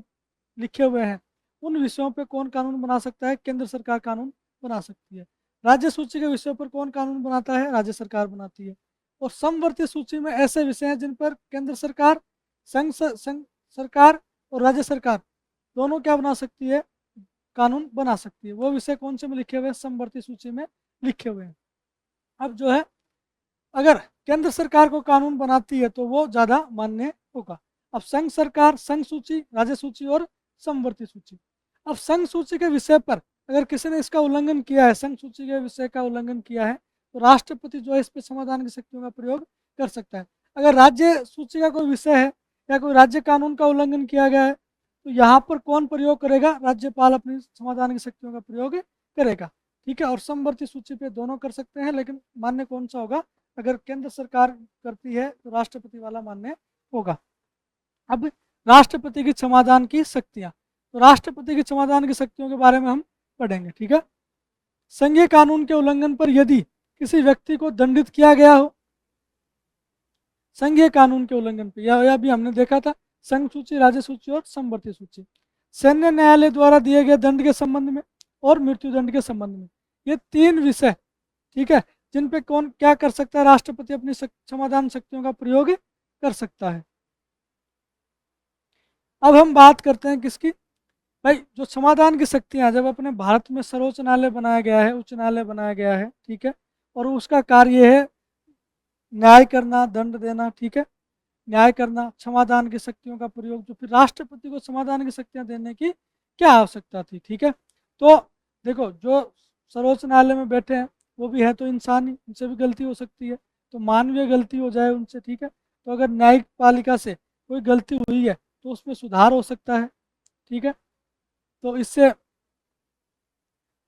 Speaker 1: लिखे हुए हैं उन विषयों पर कौन कानून बना सकता है, केंद्र सरकार कानून बना सकती है। राज्य सूची के विषयों पर कौन कानून बनाता है, राज्य सरकार बनाती है। और समवर्ती सूची में ऐसे विषय हैं जिन पर केंद्र सरकार, संघ सरकार और राज्य सरकार दोनों क्या बना सकती है, कानून बना सकती है। वो विषय कौन से में लिखे हुए हैं, समवर्ती सूची में लिखे हुए हैं। अब जो है, अगर केंद्र सरकार को कानून बनाती है तो वो ज़्यादा मान्य होगा। अब संघ सरकार, संघ सूची, राज्य सूची और समवर्ती सूची। अब संघ सूची के विषय पर अगर किसी ने इसका उल्लंघन किया है, संघ सूची के विषय का उल्लंघन किया है, तो राष्ट्रपति जो है इस पर समाधान की शक्तियों का प्रयोग कर सकता है। अगर राज्य सूची का कोई विषय है या कोई राज्य कानून का उल्लंघन किया गया है, तो यहाँ पर कौन प्रयोग करेगा, राज्यपाल अपनी समाधान की शक्तियों का प्रयोग करेगा। ठीक है, और समवर्ती सूची पे दोनों कर सकते हैं, लेकिन मान्य कौन सा होगा, अगर केंद्र सरकार करती है तो राष्ट्रपति वाला मान्य होगा। अब राष्ट्रपति की क्षमादान की शक्तियाँ, तो राष्ट्रपति की क्षमादान की शक्तियों के बारे में हम पढ़ेंगे। ठीक है, संघीय कानून के उल्लंघन पर यदि किसी व्यक्ति को दंडित किया गया हो, संघीय कानून के उल्लंघन पर, यह भी हमने देखा था, संघ सूची, राज्य सूची और समवर्ती सूची, सैन्य न्यायालय द्वारा दिए गए दंड के संबंध में और मृत्युदंड के संबंध में, ये 3 विषय, ठीक है, जिन पे कौन क्या कर सकता है, राष्ट्रपति अपनी क्षमादान शक्तियों का प्रयोग कर सकता है। अब हम बात करते हैं किसकी, भाई जो समाधान की शक्तियाँ, जब अपने भारत में सर्वोच्च न्यायालय बनाया गया है, उच्च न्यायालय बनाया गया है, ठीक है, और उसका कार्य है न्याय करना, दंड देना, ठीक है, न्याय करना, क्षमादान की शक्तियों का प्रयोग, जो फिर राष्ट्रपति को समाधान की शक्तियाँ देने की क्या आवश्यकता थी। ठीक है, तो देखो, जो सर्वोच्च न्यायालय में बैठे हैं वो भी है तो इंसान ही, उनसे भी गलती हो सकती है, तो मानवीय गलती हो जाए उनसे, ठीक है, तो अगर न्यायिक पालिका से कोई गलती हुई है तो उसमें सुधार हो सकता है। ठीक है, तो इससे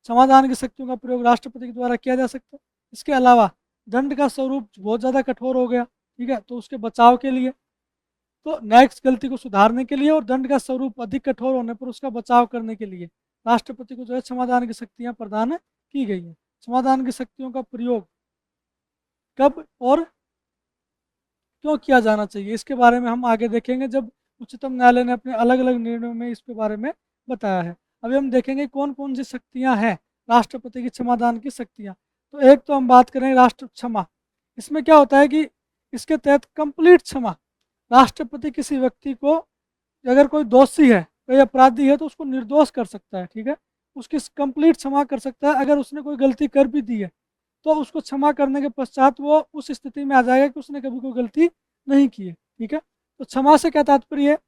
Speaker 1: क्षमादान की शक्तियों का प्रयोग राष्ट्रपति के द्वारा किया जा सकता है। इसके अलावा दंड का स्वरूप बहुत ज़्यादा कठोर हो गया, ठीक है, तो उसके बचाव के लिए, तो नेक्स्ट गलती को सुधारने के लिए और दंड का स्वरूप अधिक कठोर होने पर उसका बचाव करने के लिए राष्ट्रपति को जो है क्षमादान की शक्तियाँ प्रदान की गई हैं। क्षमादान की शक्तियों का प्रयोग कब और क्यों किया जाना चाहिए, इसके बारे में हम आगे देखेंगे जब उच्चतम न्यायालय ने अपने अलग अलग निर्णयों में इसके बारे में बताया है। अभी हम देखेंगे कौन कौन सी शक्तियाँ हैं राष्ट्रपति की क्षमादान की शक्तियाँ। तो एक तो हम बात करें राष्ट्र क्षमा। इसमें क्या होता है कि इसके तहत कंप्लीट क्षमा, राष्ट्रपति किसी व्यक्ति को अगर कोई दोषी है, कोई अपराधी है तो उसको निर्दोष कर सकता है, ठीक है, उसकी कंप्लीट क्षमा कर सकता है। अगर उसने कोई गलती कर भी दी है तो उसको क्षमा करने के पश्चात वो उस स्थिति में आ जाएगा कि उसने कभी कोई गलती नहीं की है, ठीक है। तो क्षमा से क्या तात्पर्य है,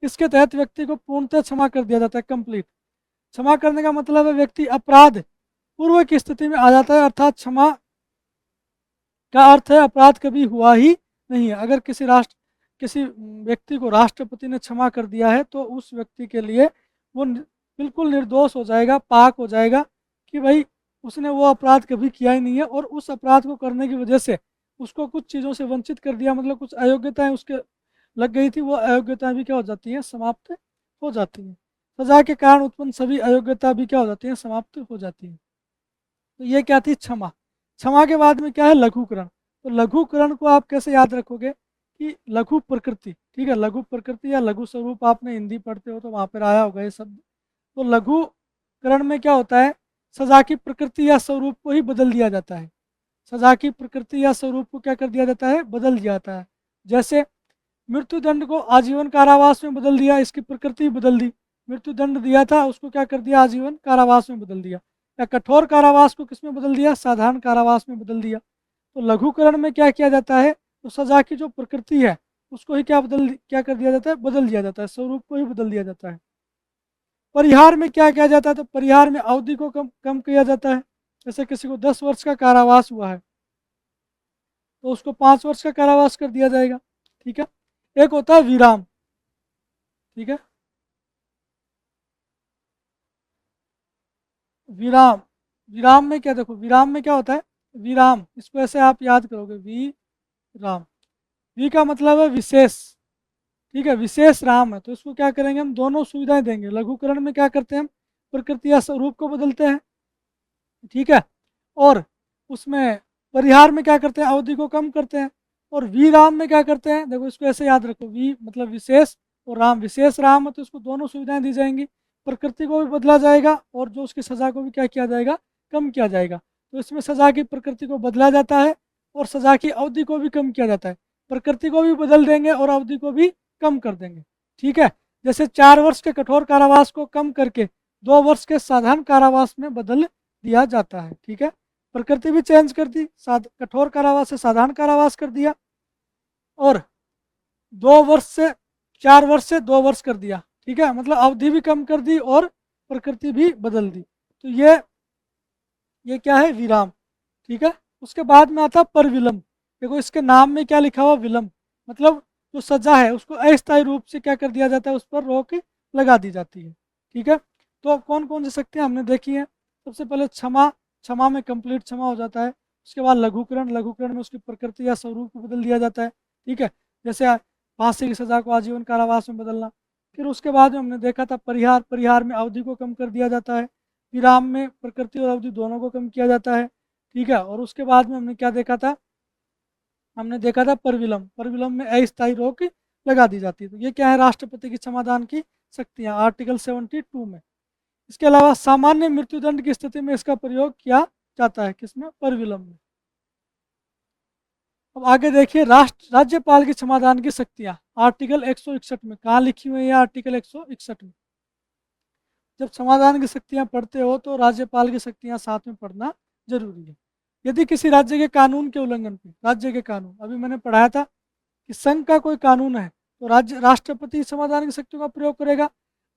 Speaker 1: इसके तहत व्यक्ति को पूर्णतः क्षमा कर दिया जाता है, कंप्लीट। क्षमा करने का मतलब है व्यक्ति अपराध पूर्व की स्थिति में आ जाता है, अर्थात क्षमा का अर्थ है अपराध कभी हुआ ही नहीं है। अगर किसी व्यक्ति को राष्ट्रपति ने क्षमा कर दिया है तो उस व्यक्ति के लिए वो बिल्कुल निर्दोष हो जाएगा, पाक हो जाएगा कि भाई उसने वो अपराध कभी किया ही नहीं है, और उस अपराध को करने की वजह से उसको कुछ चीज़ों से वंचित कर दिया, मतलब कुछ अयोग्यताएं उसके लग गई थी, वो अयोग्यताएं भी क्या हो जाती हैं, समाप्त हो जाती हैं। सजा के कारण उत्पन्न सभी अयोग्यता भी क्या हो जाती हैं, समाप्त हो जाती हैं। तो ये क्या थी, क्षमा। क्षमा के बाद में क्या है, लघुकरण। तो लघुकरण को आप कैसे याद रखोगे कि लघु प्रकृति, ठीक है, लघु प्रकृति या लघु स्वरूप, आपने हिंदी पढ़ते हो तो वहाँ पर आया होगा ये शब्द। तो लघुकरण में क्या होता है, सजा की प्रकृति या स्वरूप को ही बदल दिया जाता है। सजा की प्रकृति या स्वरूप को क्या कर दिया जाता है, बदल दिया जाता है। जैसे मृत्युदंड को आजीवन कारावास में बदल दिया, इसकी प्रकृति बदल दी। मृत्युदंड दिया था उसको क्या कर दिया, आजीवन कारावास में बदल दिया। या कठोर कारावास को किस में बदल दिया, साधारण कारावास में बदल दिया। तो लघुकरण में क्या किया जाता है, तो सजा की जो प्रकृति है उसको ही क्या कर दिया जाता है, बदल दिया जाता है, स्वरूप को ही बदल दिया जाता है। परिहार में क्या किया जाता है, तो परिहार में अवधि को कम किया जाता है। जैसे किसी को 10 वर्ष का कारावास हुआ है तो उसको 5 वर्ष का कारावास कर दिया जाएगा, ठीक है। एक होता है विराम, ठीक है, विराम। विराम में क्या, देखो विराम में क्या होता है, विराम, इसको ऐसे आप याद करोगे, विराम। वी का मतलब है विशेष, ठीक है, विशेष राम है, तो इसको क्या करेंगे, हम दोनों सुविधाएं देंगे। लघुकरण में क्या करते हैं, हम प्रकृति या स्वरूप को बदलते हैं, ठीक है, और उसमें परिहार में क्या करते हैं, अवधि को कम करते हैं। और वी राम में क्या करते हैं, देखो इसको ऐसे याद रखो, वी मतलब विशेष और राम, विशेष राम है तो इसको दोनों सुविधाएं दी जाएंगी, प्रकृति को भी बदला जाएगा और जो उसकी सजा को भी क्या किया जाएगा, कम किया जाएगा। तो इसमें सजा की प्रकृति को बदला जाता है और सजा की अवधि को भी कम किया जाता है। प्रकृति को भी बदल देंगे और अवधि को भी कम कर देंगे, ठीक है। जैसे 4 वर्ष के कठोर कारावास को कम करके 2 वर्ष के साधारण कारावास में बदल दिया जाता है, ठीक है। प्रकृति भी चेंज कर दी, कठोर कारावास से साधारण कारावास कर दिया, और 2 वर्ष से 4 वर्ष से 2 वर्ष कर दिया, ठीक है, मतलब अवधि भी कम कर दी और प्रकृति भी बदल दी। तो ये क्या है, विराम, ठीक है। उसके बाद में आता परविलंब। देखो इसके नाम में क्या लिखा हुआ, विलंब, मतलब जो सजा है उसको अस्थायी रूप से क्या कर दिया जाता है, उस पर रोक लगा दी जाती है, ठीक है। तो कौन कौन सी शक्तियाँ हमने देखी हैं, सबसे पहले क्षमा, क्षमा में कंप्लीट क्षमा हो जाता है। उसके बाद लघुकरण, लघुकरण में उसकी प्रकृति या स्वरूप को बदल दिया जाता है, ठीक है, जैसे फांसी की सजा को आजीवन कारावास में बदलना। फिर उसके बाद में हमने देखा था परिहार, परिहार में अवधि को कम कर दिया जाता है। विराम में प्रकृति और अवधि दोनों को कम किया जाता है, ठीक है। और उसके बाद में हमने क्या देखा था, हमने देखा था परविलंब, परविलंब में अस्थायी रोक लगा दी जाती है। तो ये क्या है, राष्ट्रपति की क्षमादान की शक्तियाँ, आर्टिकल 72 में। इसके अलावा सामान्य मृत्युदंड की स्थिति में इसका प्रयोग किया जाता है, किसमें, परविलंब में। अब आगे देखिए राज्यपाल की क्षमादान की शक्तियाँ, आर्टिकल 161 में। कहाँ लिखी हुई है आर्टिकल 161 में, जब क्षमादान की शक्तियाँ पढ़ते हो तो राज्यपाल की शक्तियाँ साथ में पढ़ना जरूरी है। यदि किसी राज्य के कानून के उल्लंघन पे, राज्य के कानून, अभी मैंने पढ़ाया था कि संघ का कोई कानून है तो राष्ट्रपति समाधान की शक्तियों का प्रयोग करेगा।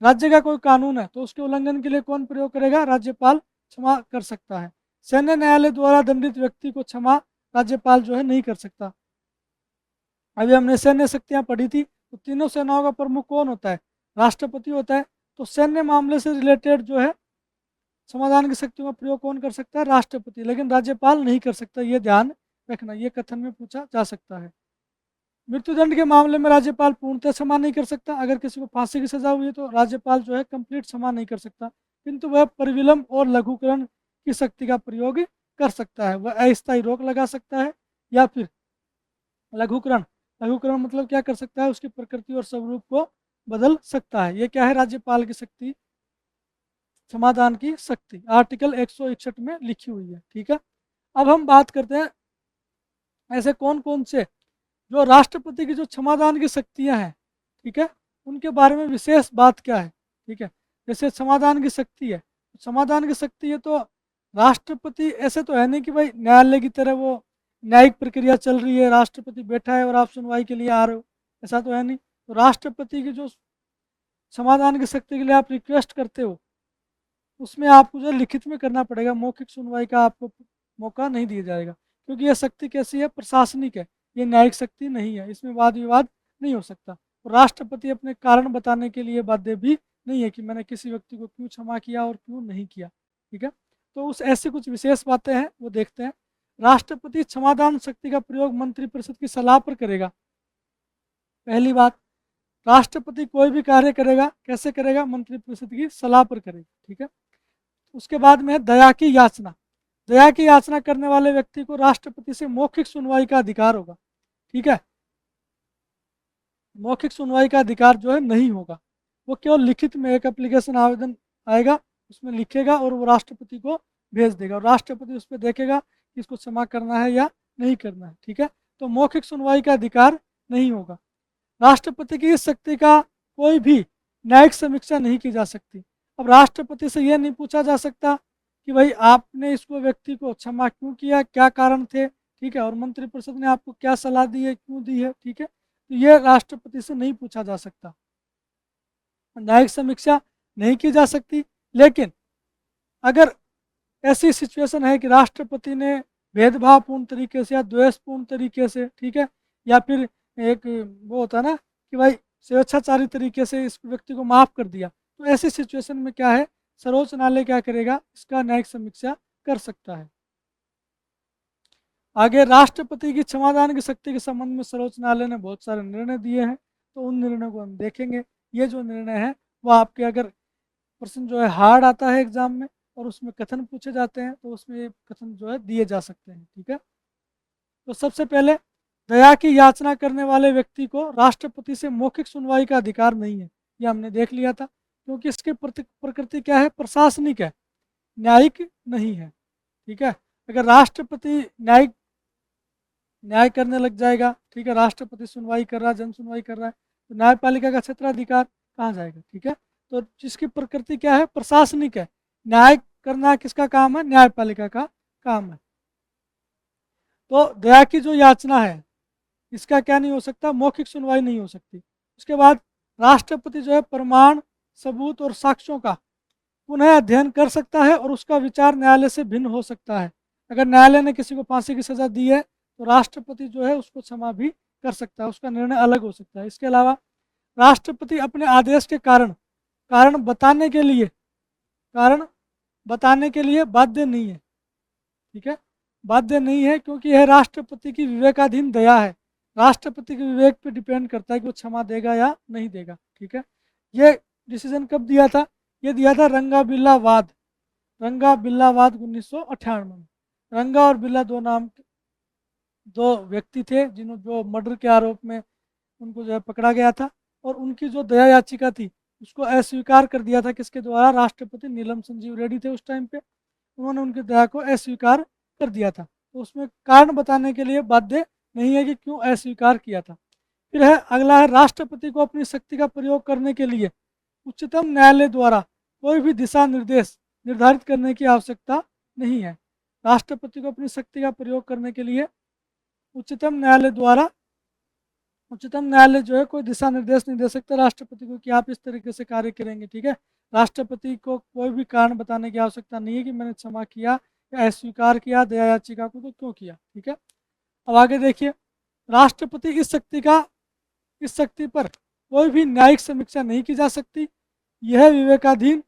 Speaker 1: राज्य का कोई कानून है तो उसके उल्लंघन के लिए कौन प्रयोग करेगा, राज्यपाल क्षमा कर सकता है। सैन्य न्यायालय द्वारा दंडित व्यक्ति को क्षमा राज्यपाल जो है नहीं कर सकता। अभी हमने सैन्य शक्तियाँ पढ़ी थी, तो तीनों सेनाओं का प्रमुख कौन होता है, राष्ट्रपति होता है। तो सैन्य मामले से रिलेटेड जो है समाधान की शक्तियों का प्रयोग कौन कर सकता है? राष्ट्रपति, लेकिन राज्यपाल नहीं कर सकता, ये ध्यान रखना, ये कथन में पूछा जा सकता है। मृत्युदंड के मामले में राज्यपाल पूर्णतः क्षमा नहीं कर सकता। अगर किसी को फांसी की सजा हुई है तो राज्यपाल जो है कंप्लीट क्षमा नहीं कर सकता, किंतु वह परिविलंब और लघुकरण की शक्ति का प्रयोग कर सकता है। वह अस्थायी रोक लगा सकता है या फिर लघुकरण, लघुकरण मतलब क्या कर सकता है? उसकी प्रकृति और स्वरूप को बदल सकता है। ये क्या है? राज्यपाल की शक्ति, समाधान की शक्ति, आर्टिकल 161 में लिखी हुई है। ठीक है, अब हम बात करते हैं ऐसे कौन कौन से जो राष्ट्रपति की जो क्षमादान की शक्तियां हैं, ठीक है, उनके बारे में विशेष बात क्या है? ठीक है, जैसे क्षमादान की शक्ति है, क्षमादान की शक्ति है तो राष्ट्रपति ऐसे तो है नहीं कि भाई न्यायालय की तरह वो न्यायिक प्रक्रिया चल रही है, राष्ट्रपति बैठा है और आप सुनवाई के लिए आ रहे हो, ऐसा तो है नहीं। तो राष्ट्रपति की जो क्षमादान की शक्ति के लिए आप रिक्वेस्ट करते हो, उसमें आपको जो लिखित में करना पड़ेगा, मौखिक सुनवाई का आपको मौका नहीं दिया जाएगा, क्योंकि यह शक्ति कैसी है? प्रशासनिक है, ये न्यायिक शक्ति नहीं है, इसमें वाद विवाद नहीं हो सकता। और राष्ट्रपति अपने कारण बताने के लिए बाध्य भी नहीं है कि मैंने किसी व्यक्ति को क्यों क्षमा किया और क्यों नहीं किया। ठीक है, तो उस ऐसी कुछ विशेष बातें हैं वो देखते हैं। राष्ट्रपति क्षमादान शक्ति का प्रयोग मंत्रिपरिषद की सलाह पर करेगा। पहली बात, राष्ट्रपति कोई भी कार्य करेगा कैसे करेगा? मंत्रिपरिषद की सलाह पर करेगा। ठीक है, उसके बाद में है दया की याचना। दया की याचना करने वाले व्यक्ति को राष्ट्रपति से मौखिक सुनवाई का अधिकार होगा। ठीक है, मौखिक सुनवाई का अधिकार जो है नहीं होगा, वो केवल लिखित में एक एप्लीकेशन आवेदन आएगा, उसमें लिखेगा और वो राष्ट्रपति को भेज देगा और राष्ट्रपति उस पर देखेगा कि इसको क्षमा करना है या नहीं करना है। ठीक है, तो मौखिक सुनवाई का अधिकार नहीं होगा। राष्ट्रपति की इस शक्ति का कोई भी न्यायिक समीक्षा नहीं की जा सकती। अब राष्ट्रपति से यह नहीं पूछा जा सकता कि भाई आपने इसको व्यक्ति को क्षमा क्यों किया, क्या कारण थे। ठीक है, और मंत्रिपरिषद ने आपको क्या सलाह दी है, क्यों दी है। ठीक है, तो यह राष्ट्रपति से नहीं पूछा जा सकता, न्यायिक समीक्षा नहीं की जा सकती। लेकिन अगर ऐसी सिचुएशन है कि राष्ट्रपति ने भेदभावपूर्ण तरीके से या द्वेषपूर्ण तरीके से, ठीक है, या फिर एक वो होता है ना कि भाई स्वेच्छाचारी तरीके से इस व्यक्ति को माफ़ कर दिया, तो ऐसी सिचुएशन में क्या है? सर्वोच्च न्यायालय क्या करेगा? इसका न्यायिक समीक्षा कर सकता है। आगे राष्ट्रपति की क्षमादान की शक्ति के संबंध में सर्वोच्च न्यायालय ने बहुत सारे निर्णय दिए हैं, तो उन निर्णयों को हम देखेंगे। ये जो निर्णय है वो आपके अगर प्रश्न जो है हार्ड आता है एग्जाम में और उसमें कथन पूछे जाते हैं तो उसमें ये कथन जो है दिए जा सकते हैं। ठीक है, तो सबसे पहले दया की याचना करने वाले व्यक्ति को राष्ट्रपति से मौखिक सुनवाई का अधिकार नहीं है, ये हमने देख लिया था, क्योंकि इसकी प्रकृति क्या है? प्रशासनिक है, न्यायिक नहीं है। ठीक है, अगर राष्ट्रपति न्याय करने लग जाएगा, ठीक है, राष्ट्रपति सुनवाई कर रहा है, जन सुनवाई कर रहा है, तो न्यायपालिका का क्षेत्राधिकार कहाँ जाएगा? ठीक है, तो जिसकी प्रकृति क्या है? प्रशासनिक है, न्याय करना किसका काम है? न्यायपालिका का काम है। तो दया की जो याचना है इसका क्या नहीं हो सकता? मौखिक सुनवाई नहीं हो सकती। उसके बाद राष्ट्रपति जो है प्रमाण, सबूत और साक्ष्यों का पुनः अध्ययन कर सकता है और उसका विचार न्यायालय से भिन्न हो सकता है। अगर न्यायालय ने किसी को फांसी की सजा दी है तो राष्ट्रपति जो है उसको क्षमा भी कर सकता है, उसका निर्णय अलग हो सकता है। इसके अलावा राष्ट्रपति अपने आदेश के कारण बताने के लिए बाध्य नहीं है। ठीक है, बाध्य नहीं है क्योंकि यह राष्ट्रपति की विवेकाधीन दया है, राष्ट्रपति के विवेक पे डिपेंड करता है कि वो क्षमा देगा या नहीं देगा। ठीक है, ये डिसीजन कब दिया था? ये दिया था रंगा बिल्ला वाद 1998 में। रंगा और बिल्ला दो व्यक्ति थे जो मर्डर के आरोप में उनको जो है पकड़ा गया था और उनकी जो दया याचिका थी उसको अस्वीकार कर दिया था किसके द्वारा? राष्ट्रपति नीलम संजीव रेड्डी थे उस टाइम पे, उन्होंने उनकी दया को अस्वीकार कर दिया था। तो उसमें कारण बताने के लिए बाध्य नहीं है कि क्यों अस्वीकार किया था। फिर है अगला है राष्ट्रपति को अपनी शक्ति का प्रयोग करने के लिए उच्चतम न्यायालय द्वारा कोई भी दिशा निर्देश निर्धारित करने की आवश्यकता नहीं है। राष्ट्रपति को अपनी शक्ति का प्रयोग करने के लिए उच्चतम न्यायालय जो है कोई दिशा निर्देश नहीं दे सकता राष्ट्रपति को कि आप इस तरीके से कार्य करेंगे। ठीक है, राष्ट्रपति को कोई भी कारण बताने की आवश्यकता नहीं है कि मैंने क्षमा किया या अस्वीकार किया दया याचिका को तो क्यों किया। ठीक है, अब आगे देखिए, राष्ट्रपति इस शक्ति पर कोई भी न्यायिक समीक्षा नहीं की जा सकती, यह विवेकाधीन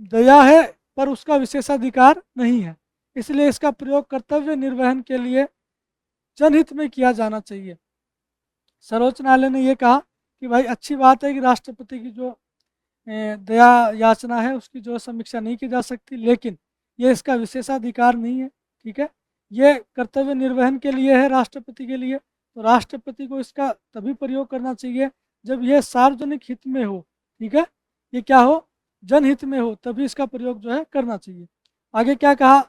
Speaker 1: दया है पर उसका विशेषाधिकार नहीं है, इसलिए इसका प्रयोग कर्तव्य निर्वहन के लिए जनहित में किया जाना चाहिए। सर्वोच्च न्यायालय ने ये कहा कि भाई अच्छी बात है कि राष्ट्रपति की जो दया याचना है उसकी जो समीक्षा नहीं की जा सकती, लेकिन ये इसका विशेषाधिकार नहीं है। ठीक है, ये कर्तव्य निर्वहन के लिए है राष्ट्रपति के लिए, तो राष्ट्रपति को इसका तभी प्रयोग करना चाहिए जब यह सार्वजनिक हित में हो। ठीक है, ये क्या हो, जनहित में हो, तभी इसका प्रयोग जो है करना चाहिए। आगे क्या कहा,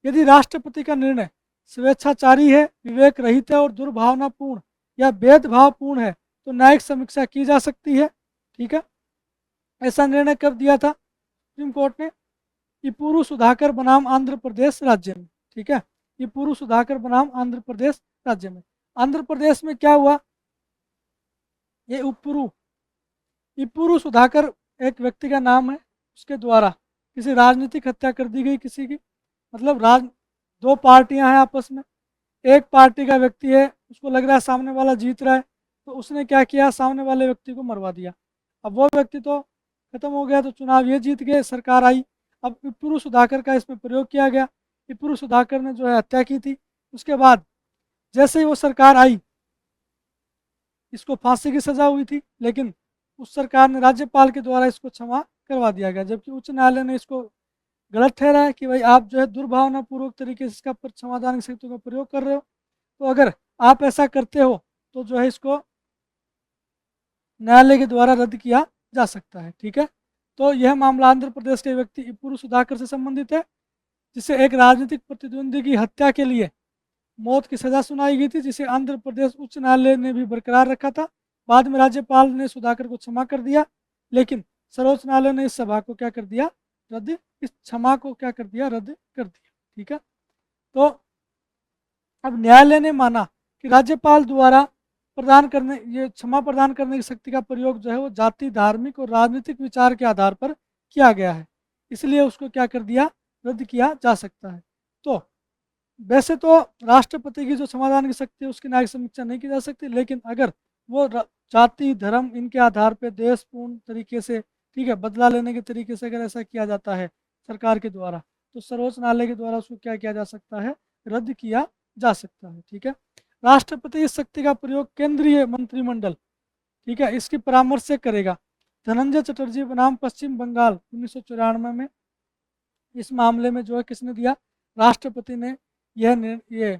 Speaker 1: यदि राष्ट्रपति का निर्णय स्वेच्छाचारी है, विवेक रहित है और दुर्भावनापूर्ण या भेदभावपूर्ण है तो न्यायिक समीक्षा की जा सकती है। ठीक है, ऐसा निर्णय कब दिया था सुप्रीम कोर्ट ने, इपुरु सुधाकर बनाम आंध्र प्रदेश राज्य में। ठीक है, इपुरु सुधाकर बनाम आंध्र प्रदेश राज्य में। आंध्र प्रदेश में क्या हुआ, ये इपुरु सुधाकर एक व्यक्ति का नाम है, उसके द्वारा किसी राजनीतिक हत्या कर दी गई किसी की, मतलब दो पार्टियां हैं आपस में, एक पार्टी का व्यक्ति है, उसको लग रहा है सामने वाला जीत रहा है, तो उसने क्या किया, सामने वाले व्यक्ति को मरवा दिया। अब वो व्यक्ति तो खत्म हो गया, तो चुनाव ये जीत गए, सरकार आई। अब इपुरु सुधाकर का इसमें प्रयोग किया गया, इपुरु सुधाकर ने जो है हत्या की थी। उसके बाद जैसे ही वो सरकार आई, इसको फांसी की सजा हुई थी, लेकिन उस सरकार ने राज्यपाल के द्वारा इसको क्षमा करवा दिया गया, जबकि उच्च न्यायालय ने इसको गलत ठहराया कि भाई आप जो है दुर्भावनापूर्वक तरीके से इसका समाधान की शक्तियों का प्रयोग कर रहे हो। तो अगर आप ऐसा करते हो तो जो है इसको न्यायालय के द्वारा रद्द किया जा सकता है। ठीक है, तो यह मामला आंध्र प्रदेश के व्यक्ति इपुरु सुधाकर से संबंधित है, जिसे एक राजनीतिक प्रतिद्वंदी की हत्या के लिए मौत की सजा सुनाई गई थी, जिसे आंध्र प्रदेश उच्च न्यायालय ने भी बरकरार रखा था। बाद में राज्यपाल ने सुधाकर को क्षमा कर दिया, लेकिन सर्वोच्च न्यायालय ने इस सभा को क्या कर दिया, रद्द, इस क्षमा को क्या कर दिया, रद्द कर दिया। ठीक है, तो अब न्यायालय ने माना कि राज्यपाल द्वारा प्रदान करने, ये क्षमा प्रदान करने की शक्ति का प्रयोग जो है वो जाति, धार्मिक और राजनीतिक विचार के आधार पर किया गया है, इसलिए उसको क्या कर दिया, रद्द किया जा सकता है। तो वैसे तो राष्ट्रपति की जो समाधान की शक्ति है उसकी न्यायिक समीक्षा नहीं की जा सकती, लेकिन अगर वो जाति, धर्म, इनके आधार पर देशपूर्ण तरीके से, ठीक है, बदला लेने के तरीके से अगर ऐसा किया जाता है सरकार के द्वारा, तो सर्वोच्च न्यायालय के द्वारा उसको क्या किया जा सकता है, रद्द किया जा सकता है। ठीक है, राष्ट्रपति इस शक्ति का प्रयोग केंद्रीय मंत्रिमंडल, ठीक है, इसकी परामर्श से करेगा। धनंजय चटर्जी बनाम पश्चिम बंगाल 1994 में इस मामले में जो है किसने दिया, राष्ट्रपति ने ये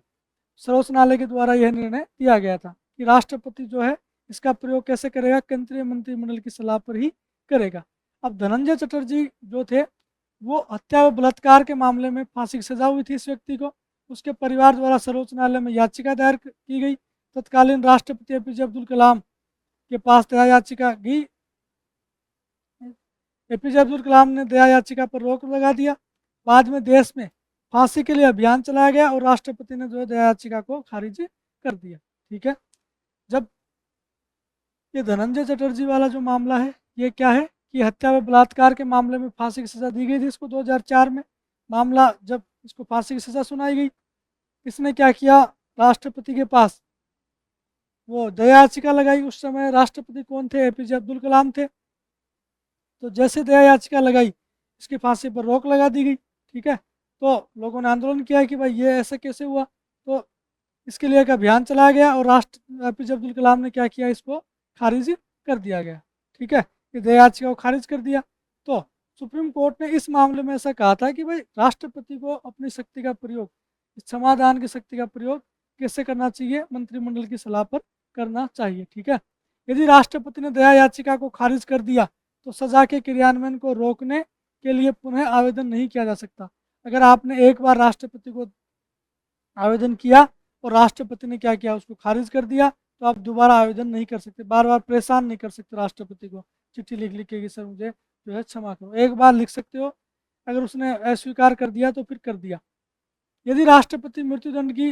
Speaker 1: सर्वोच्च न्यायालय के द्वारा यह निर्णय दिया गया था कि राष्ट्रपति जो है इसका प्रयोग कैसे करेगा, केंद्रीय मंत्रिमंडल की सलाह पर ही करेगा। अब धनंजय चटर्जी जो थे वो हत्या व बलात्कार के मामले में फांसी की सजा हुई थी इस व्यक्ति को, उसके परिवार द्वारा सर्वोच्च न्यायालय में याचिका दायर की गई। तत्कालीन राष्ट्रपति एपीजे अब्दुल कलाम के पास दया याचिका गई, एपीजे अब्दुल कलाम ने दया याचिका पर रोक लगा दिया। बाद में देश में फांसी के लिए अभियान चलाया गया और राष्ट्रपति ने जो है दया याचिका को खारिज कर दिया। ठीक है, जब ये धनंजय चटर्जी वाला जो मामला है ये क्या है कि हत्या व बलात्कार के मामले में फांसी की सजा दी गई थी इसको 2004 में। मामला जब इसको फांसी की सजा सुनाई गई, इसने क्या किया, राष्ट्रपति के पास वो दया याचिका लगाई। उस समय राष्ट्रपति कौन थे, एपीजे अब्दुल कलाम थे। तो जैसे दया याचिका लगाई, इसकी फांसी पर रोक लगा दी गई। ठीक है, तो लोगों ने आंदोलन किया कि भाई ये ऐसा कैसे हुआ, तो इसके लिए एक अभियान चलाया गया और एपीजे अब्दुल कलाम ने क्या किया, इसको खारिज कर दिया गया। ठीक है, ये दया याचिका को खारिज कर दिया। तो सुप्रीम कोर्ट ने इस मामले में ऐसा कहा था कि भाई राष्ट्रपति को अपनी शक्ति का प्रयोग, इस समाधान की शक्ति का प्रयोग कैसे करना चाहिए, मंत्रिमंडल की सलाह पर करना चाहिए। ठीक है, यदि राष्ट्रपति ने दया याचिका को खारिज कर दिया तो सजा के क्रियान्वयन को रोकने के लिए पुनः आवेदन नहीं किया जा सकता। अगर आपने एक बार राष्ट्रपति को आवेदन किया और राष्ट्रपति ने क्या किया, उसको खारिज कर दिया, तो आप दोबारा आवेदन नहीं कर सकते, बार बार परेशान नहीं कर सकते राष्ट्रपति को चिट्ठी लिख के कि सर मुझे जो है क्षमा करो। एक बार लिख सकते हो, अगर उसने अस्वीकार कर दिया तो फिर कर दिया। यदि राष्ट्रपति मृत्युदंड की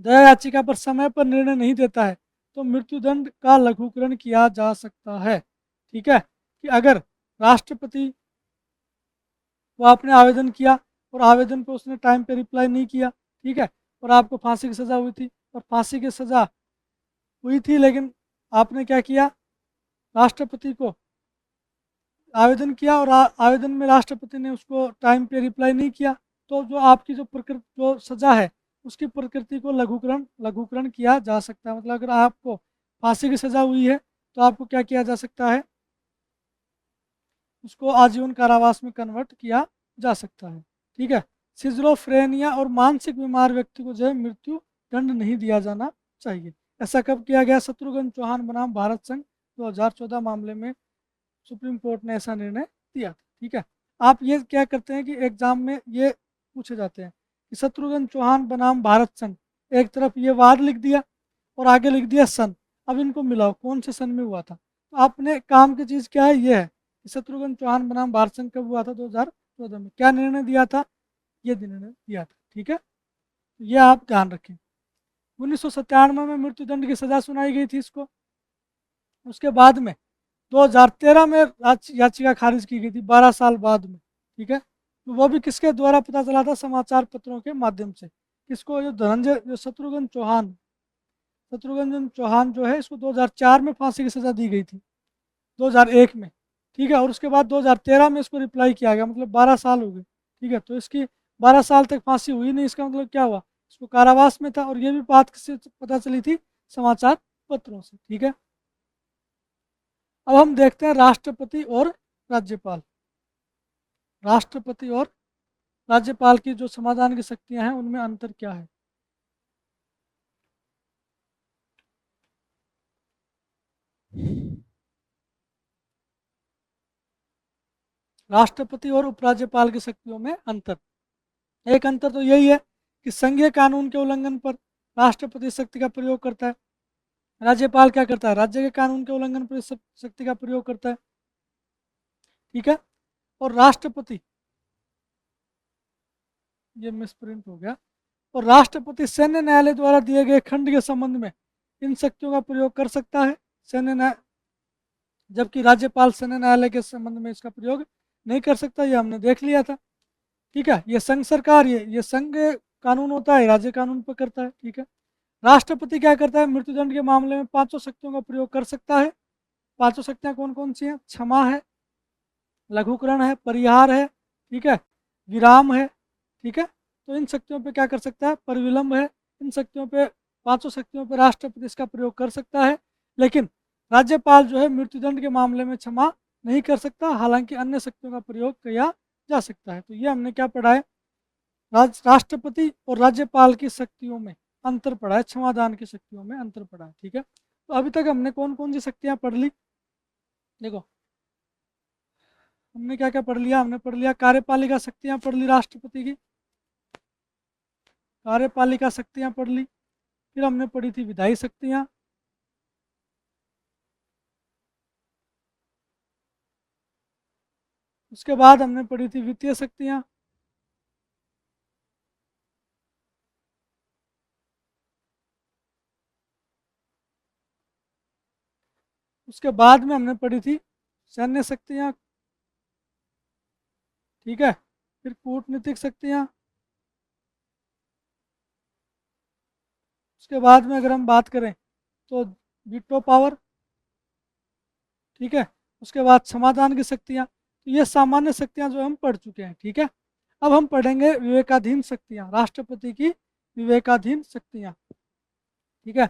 Speaker 1: दया याचिका पर समय पर निर्णय नहीं देता है तो मृत्युदंड का लघुकरण किया जा सकता है। ठीक है, कि अगर राष्ट्रपति वो आपने आवेदन किया और आवेदन पे उसने टाइम पे रिप्लाई नहीं किया, ठीक है, और आपको फांसी की सज़ा हुई थी और फांसी की सज़ा हुई थी, लेकिन आपने क्या किया, राष्ट्रपति को आवेदन किया और आवेदन में राष्ट्रपति ने उसको टाइम पे रिप्लाई नहीं किया, तो जो आपकी जो प्रकृति जो सज़ा है उसकी प्रकृति को लघुकरण किया जा सकता है। मतलब अगर आपको फांसी की सज़ा हुई है तो आपको क्या किया जा सकता है, उसको आजीवन कारावास में कन्वर्ट किया जा सकता है। ठीक है। सिजोफ्रेनिया और मानसिक बीमार व्यक्ति को जो है मृत्यु दंड नहीं दिया जाना चाहिए। ऐसा कब किया गया? शत्रुघ्न चौहान बनाम भारत संघ 2014 मामले में सुप्रीम कोर्ट ने ऐसा निर्णय दिया था। ठीक है। आप ये क्या करते हैं कि एग्जाम में ये पूछे जाते हैं कि शत्रुघ्न चौहान बनाम भारत संघ, एक तरफ ये वार लिख दिया और आगे लिख दिया सन, अब इनको मिलाओ कौन से सन में हुआ था। तो आपने काम की चीज़ क्या है, ये है कि शत्रुघ्न चौहान बनाम भारत संघ कब हुआ था? 2014 में। क्या निर्णय दिया था? ये निर्णय दिया था। ठीक है, ये आप ध्यान रखें। 1997 में मृत्युदंड की सजा सुनाई गई थी इसको। उसके बाद में 2013 में याचिका खारिज की गई थी, 12 साल बाद में। ठीक है, तो वो भी किसके द्वारा पता चला था? समाचार पत्रों के माध्यम से। किसको? जो शत्रुघ्न चौहान जो है, इसको 2004 में फांसी की सजा दी गई थी, 2001 में। ठीक है, और उसके बाद 2013 में इसको रिप्लाई किया गया, मतलब 12 साल हो गए। ठीक है, तो इसकी 12 साल तक फांसी हुई नहीं, इसका मतलब क्या हुआ? इसको कारावास में था। और ये भी बात किससे पता चली थी? समाचार पत्रों से। ठीक है, अब हम देखते हैं राष्ट्रपति और राज्यपाल। राष्ट्रपति और राज्यपाल की जो समाधान की शक्तियां हैं उनमें अंतर क्या है? राष्ट्रपति और उपराज्यपाल की शक्तियों में अंतर। एक अंतर तो यही है कि संघीय कानून के उल्लंघन पर राष्ट्रपति शक्ति का प्रयोग करता है, राज्यपाल क्या करता है? राज्य के कानून के उल्लंघन पर शक्ति का प्रयोग करता है। ठीक है, और राष्ट्रपति, ये मिसप्रिंट हो गया, और राष्ट्रपति सैन्य न्यायालय द्वारा दिए गए खंड के संबंध में इन शक्तियों का प्रयोग कर सकता है, सैन्य न्याय, जबकि राज्यपाल सैन्य न्यायालय के संबंध में इसका प्रयोग नहीं कर सकता। ये हमने देख लिया था। ठीक है, ये संघ सरकार, ये संघ कानून होता है, राज्य कानून पर करता है। ठीक है, राष्ट्रपति क्या करता है? मृत्युदंड के मामले में पांचों शक्तियों का प्रयोग कर सकता है। पांचों शक्तियां कौन कौन सी हैं? क्षमा है, लघुकरण है, परिहार है, ठीक है, विराम है। ठीक है, तो इन शक्तियों पे क्या कर सकता है? परिविलंब है। इन शक्तियों पे, पांचों शक्तियों पे राष्ट्रपति इसका प्रयोग कर सकता है, लेकिन राज्यपाल जो है मृत्युदंड के मामले में क्षमा नहीं कर सकता, हालांकि अन्य शक्तियों का प्रयोग किया जा सकता है। तो ये हमने क्या पढ़ा है? राष्ट्रपति और राज्यपाल की शक्तियों में अंतर पड़ा है, क्षमादान की शक्तियों में अंतर पड़ा है। ठीक है, तो अभी तक हमने कौन कौन सी शक्तियां पढ़ ली? देखो, हमने क्या क्या पढ़ लिया? हमने पढ़ लिया कार्यपालिका शक्तियां पढ़ ली राष्ट्रपति की, कार्यपालिका शक्तियां पढ़ ली। फिर हमने पढ़ी थी विधायी शक्तियां, उसके बाद हमने पढ़ी थी वित्तीय शक्तियां, उसके बाद में हमने पढ़ी थी सैन्य शक्तियां। ठीक है, फिर कूटनीतिक शक्तियां, उसके बाद में अगर हम बात करें तो वीटो पावर। ठीक है, उसके बाद समाधान की शक्तियां। तो ये सामान्य शक्तियां जो हम पढ़ चुके हैं। ठीक है, अब हम पढ़ेंगे विवेकाधीन शक्तियां, राष्ट्रपति की विवेकाधीन शक्तियां। ठीक है,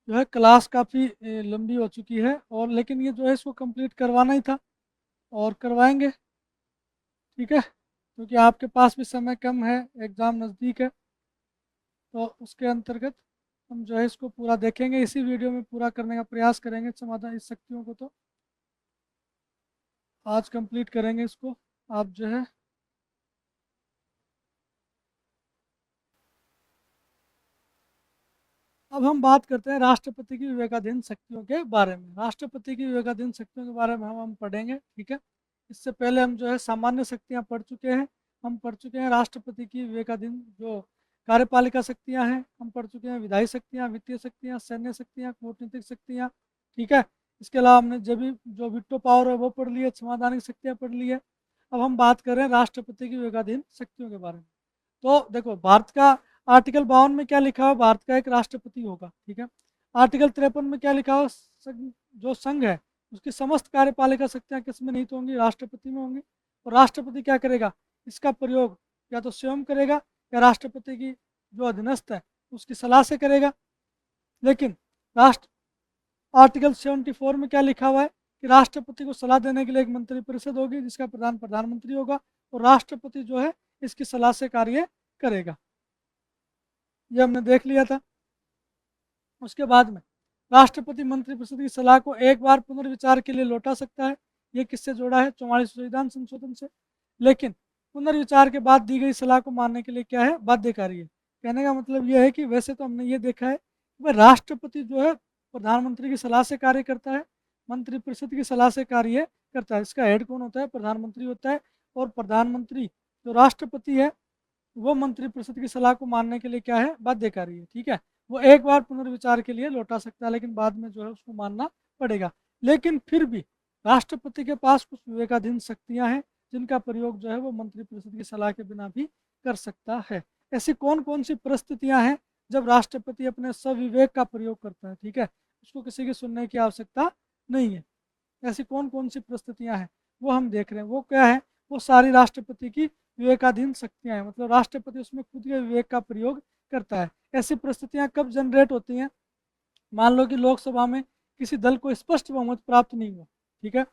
Speaker 1: जो है क्लास काफ़ी लंबी हो चुकी है, और लेकिन ये जो है इसको कंप्लीट करवाना ही था और करवाएंगे। ठीक है, क्योंकि आपके पास भी समय कम है, एग्ज़ाम नज़दीक है, तो उसके अंतर्गत हम जो है इसको पूरा देखेंगे, इसी वीडियो में पूरा करने का प्रयास करेंगे समाधान इस शक्तियों को। तो आज कंप्लीट करेंगे इसको। आप जो है अब हम बात करते हैं राष्ट्रपति की विवेकाधीन शक्तियों के बारे में। राष्ट्रपति की विवेकाधीन शक्तियों के बारे में हम पढ़ेंगे। ठीक है, इससे पहले हम जो है सामान्य शक्तियाँ पढ़ चुके हैं। हम पढ़ चुके हैं राष्ट्रपति की विवेकाधीन जो कार्यपालिका शक्तियाँ हैं, हम पढ़ चुके हैं विधायी शक्तियाँ, वित्तीय शक्तियाँ, सैन्य शक्तियाँ, कूटनीतिक शक्तियाँ। ठीक है, इसके अलावा हमने जब भी जो विटो पावर है वो पढ़ ली है, समाधान की शक्तियाँ पढ़ ली है। अब हम बात कर रहे हैं राष्ट्रपति की विवेकाधीन शक्तियों के बारे में। तो देखो, भारत का आर्टिकल 52 में क्या लिखा है? भारत का एक राष्ट्रपति होगा। ठीक है, आर्टिकल 53 में क्या लिखा है? जो संघ है उसकी समस्त कार्यपालिका शक्तियाँ किस में निहित होंगी? राष्ट्रपति में होंगी। और राष्ट्रपति क्या करेगा? इसका प्रयोग या तो स्वयं करेगा या राष्ट्रपति की जो अधीनस्थ है उसकी सलाह से करेगा। लेकिन राष्ट्र आर्टिकल 74 में क्या लिखा हुआ है कि राष्ट्रपति को सलाह देने के लिए एक मंत्रिपरिषद होगी जिसका प्रधान प्रधानमंत्री होगा और राष्ट्रपति जो है इसकी सलाह से कार्य करेगा। ये हमने देख लिया था। उसके बाद में राष्ट्रपति मंत्रिपरिषद की सलाह को एक बार पुनर्विचार के लिए लौटा सकता है। ये किससे जोड़ा है? 44 संविधान संशोधन से। लेकिन पुनर्विचार के बाद दी गई सलाह को मानने के लिए क्या है? बाध्यकारी है। कहने का मतलब यह है कि वैसे तो हमने ये देखा है कि राष्ट्रपति जो है प्रधानमंत्री की सलाह से कार्य करता है, मंत्रिपरिषद की सलाह से कार्य करता है। इसका हेड कौन होता है? प्रधानमंत्री होता है। और प्रधानमंत्री जो राष्ट्रपति है वो मंत्रिपरिषद की सलाह को मानने के लिए क्या है? बाध्यकारी है। ठीक है, वो एक बार पुनर्विचार के लिए लौटा सकता है लेकिन बाद में जो है उसको मानना पड़ेगा। लेकिन फिर भी राष्ट्रपति के पास कुछ विवेकाधीन शक्तियां हैं जिनका प्रयोग जो है वो मंत्रिपरिषद की सलाह के बिना भी कर सकता है। ऐसी कौन कौन सी परिस्थितियां हैं जब राष्ट्रपति अपने स्वविवेक का प्रयोग करता है? ठीक है, उसको किसी की सुनने की आवश्यकता नहीं है। ऐसी कौन कौन सी परिस्थितियां हैं वो हम देख रहे हैं। वो क्या है? वो सारी राष्ट्रपति की विवेकाधीन शक्तियां हैं, मतलब राष्ट्रपति उसमें खुद के विवेक का प्रयोग करता है। ऐसी परिस्थितियां कब जनरेट होती हैं? मान लो कि लोकसभा में किसी दल को स्पष्ट बहुमत प्राप्त नहीं हुआ। ठीक है,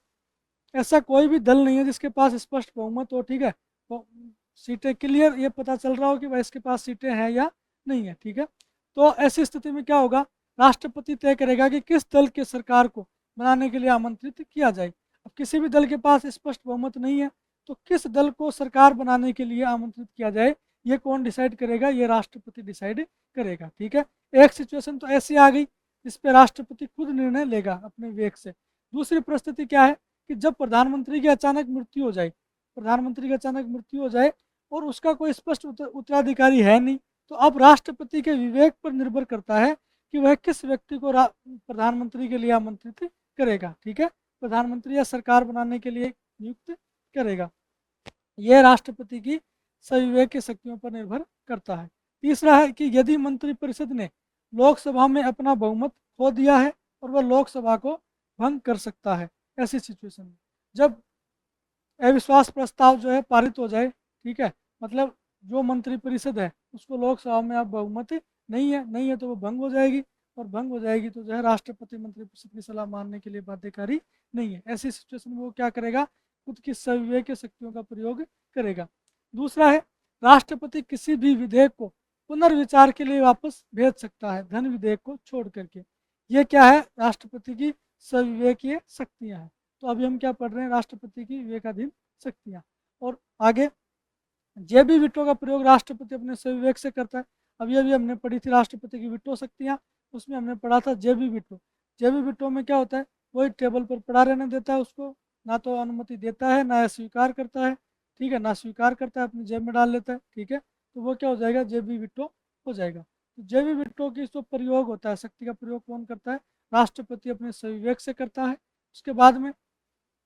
Speaker 1: ऐसा कोई भी दल नहीं है जिसके पास स्पष्ट बहुमत हो। ठीक है, तो सीटें क्लियर ये पता चल रहा हो कि भाई इसके पास सीटें हैं या नहीं है। ठीक है, तो ऐसी स्थिति में क्या होगा? राष्ट्रपति तय करेगा कि किस दल के सरकार को बनाने के लिए आमंत्रित किया जाए। अब किसी भी दल के पास स्पष्ट बहुमत नहीं है तो किस दल को सरकार बनाने के लिए आमंत्रित किया जाए ये कौन डिसाइड करेगा? ये राष्ट्रपति डिसाइड करेगा। ठीक है, एक सिचुएशन तो ऐसी आ गई जिस पे राष्ट्रपति खुद निर्णय लेगा अपने विवेक से। दूसरी परिस्थिति क्या है कि जब प्रधानमंत्री की अचानक मृत्यु हो जाए, प्रधानमंत्री की अचानक मृत्यु हो जाए और उसका कोई स्पष्ट उत्तराधिकारी है नहीं, तो अब राष्ट्रपति के विवेक पर निर्भर करता है कि वह किस व्यक्ति को प्रधानमंत्री के लिए आमंत्रित करेगा। ठीक है, प्रधानमंत्री या सरकार बनाने के लिए नियुक्त करेगा। यह राष्ट्रपति की सविवेक की शक्तियों पर निर्भर करता है। तीसरा है कि यदि मंत्रिपरिषद ने लोकसभा में अपना बहुमत खो दिया है और वह लोकसभा को भंग कर सकता है। ऐसी सिचुएशन में जब अविश्वास प्रस्ताव जो है पारित हो जाए, ठीक है, मतलब जो मंत्रिपरिषद है उसको लोकसभा में अब बहुमत नहीं है तो वो भंग हो जाएगी और भंग हो जाएगी तो जो है राष्ट्रपति मंत्रिपरिषद की सलाह मानने के लिए बाध्यकारी नहीं है। ऐसी सिचुएशन में वो क्या करेगा? खुद की सविवेक शक्तियों का प्रयोग करेगा। दूसरा है राष्ट्रपति किसी भी विधेयक को पुनर्विचार के लिए वापस भेज सकता है धन विधेयक को छोड़ करके। ये क्या है? राष्ट्रपति की सविवेकीय शक्तियां हैं। तो अभी हम क्या पढ़ रहे हैं? राष्ट्रपति की विवेकाधीन शक्तियां। और आगे जेबी विटो का प्रयोग राष्ट्रपति अपने सविवेक से करता है। अभी अभी हमने पढ़ी थी राष्ट्रपति की विटो शक्तियां, उसमें हमने पढ़ा था जेबी विटो। जेबी विटो में क्या होता है? वही टेबल पर पड़ा रहने देता है उसको, ना तो अनुमति देता है ना स्वीकार करता है। ठीक है, ना स्वीकार करता है, अपनी जेब में डाल लेता है। ठीक है, तो वो क्या हो जाएगा? जेबी विटो हो जाएगा। तो जेबी विटो की जो प्रयोग होता है, शक्ति का प्रयोग कौन करता है? राष्ट्रपति अपने सविवेक से करता है। उसके बाद में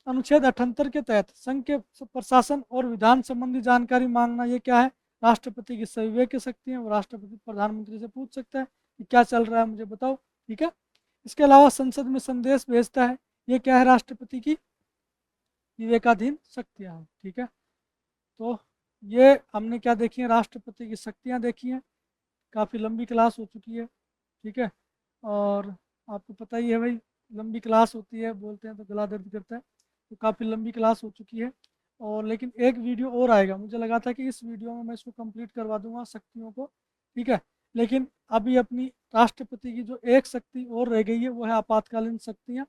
Speaker 1: अनुच्छेद 78 के तहत संघ के प्रशासन और विधान संबंधी जानकारी मांगना, ये क्या है? राष्ट्रपति की सविवेक की शक्ति है। वो राष्ट्रपति प्रधानमंत्री से पूछ सकता है कि क्या चल रहा है मुझे बताओ। ठीक है, इसके अलावा संसद में संदेश भेजता है। ये क्या है? राष्ट्रपति की विवेकाधीन शक्तियाँ हैं। ठीक है, तो ये हमने क्या देखी है? राष्ट्रपति की शक्तियाँ देखी हैं। काफ़ी लंबी क्लास हो चुकी है। ठीक है, और आपको पता ही है भाई, लंबी क्लास होती है बोलते हैं तो गला दर्द करता है, तो काफ़ी लंबी क्लास हो चुकी है। और लेकिन एक वीडियो और आएगा, मुझे लगा था कि इस वीडियो में मैं इसको कंप्लीट करवा दूंगा शक्तियों को। ठीक है, लेकिन अभी अपनी राष्ट्रपति की जो एक शक्ति और रह गई है वो है आपातकालीन शक्तियाँ।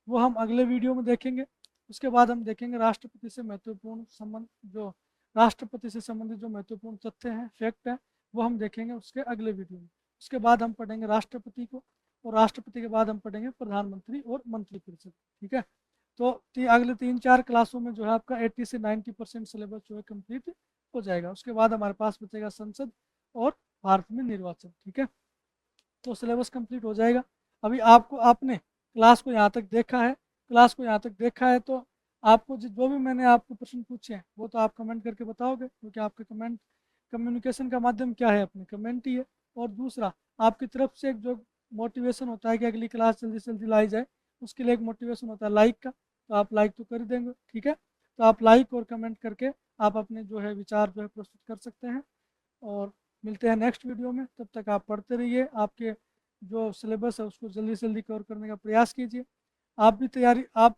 Speaker 1: वो हम अगले वीडियो में देखेंगे। उसके बाद हम देखेंगे राष्ट्रपति से महत्वपूर्ण संबंध, जो राष्ट्रपति से संबंधित जो महत्वपूर्ण तथ्य हैं, फैक्ट हैं, वो हम देखेंगे उसके अगले वीडियो में। उसके बाद हम पढ़ेंगे राष्ट्रपति को, और राष्ट्रपति के बाद हम पढ़ेंगे प्रधानमंत्री और मंत्रिपरिषद। ठीक है, तो अगले 3-4 क्लासों में जो है आपका 80 से 90% सिलेबस जो है कंप्लीट हो जाएगा। उसके बाद हमारे पास बचेगा संसद और भारत में निर्वाचन। ठीक है, तो सिलेबस कंप्लीट हो जाएगा। अभी आपने क्लास को यहाँ तक देखा है, तो आपको जो भी मैंने आपको प्रश्न पूछे हैं वो तो आप कमेंट करके बताओगे, क्योंकि आपके कमेंट कम्युनिकेशन का माध्यम क्या है? अपने कमेंट ही है। और दूसरा, आपकी तरफ से एक जो मोटिवेशन होता है कि अगली क्लास जल्दी से जल्दी लाई जाए, उसके लिए एक मोटिवेशन होता है लाइक का, तो आप लाइक तो कर ही देंगे, ठीक है। तो आप लाइक और कमेंट करके आप अपने जो है विचार जो है प्रस्तुत कर सकते हैं। और मिलते हैं नेक्स्ट वीडियो में, तब तक आप पढ़ते रहिए, आपके जो सिलेबस है उसको जल्दी से जल्दी कवर करने का प्रयास कीजिए। आप भी तैयारी, आप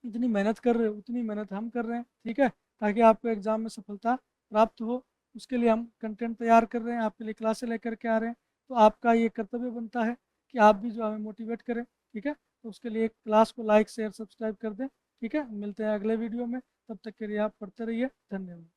Speaker 1: जितनी मेहनत कर रहे हो उतनी मेहनत हम कर रहे हैं, ठीक है, ताकि आपको एग्ज़ाम में सफलता प्राप्त हो। उसके लिए हम कंटेंट तैयार कर रहे हैं, आपके लिए क्लासें लेकर के आ रहे हैं। तो आपका ये कर्तव्य बनता है कि आप भी जो हमें मोटिवेट करें, ठीक है। तो उसके लिए क्लास को लाइक शेयर सब्सक्राइब कर दें, ठीक है। मिलते हैं अगले वीडियो में, तब तक के लिए आप पढ़ते रहिए। धन्यवाद।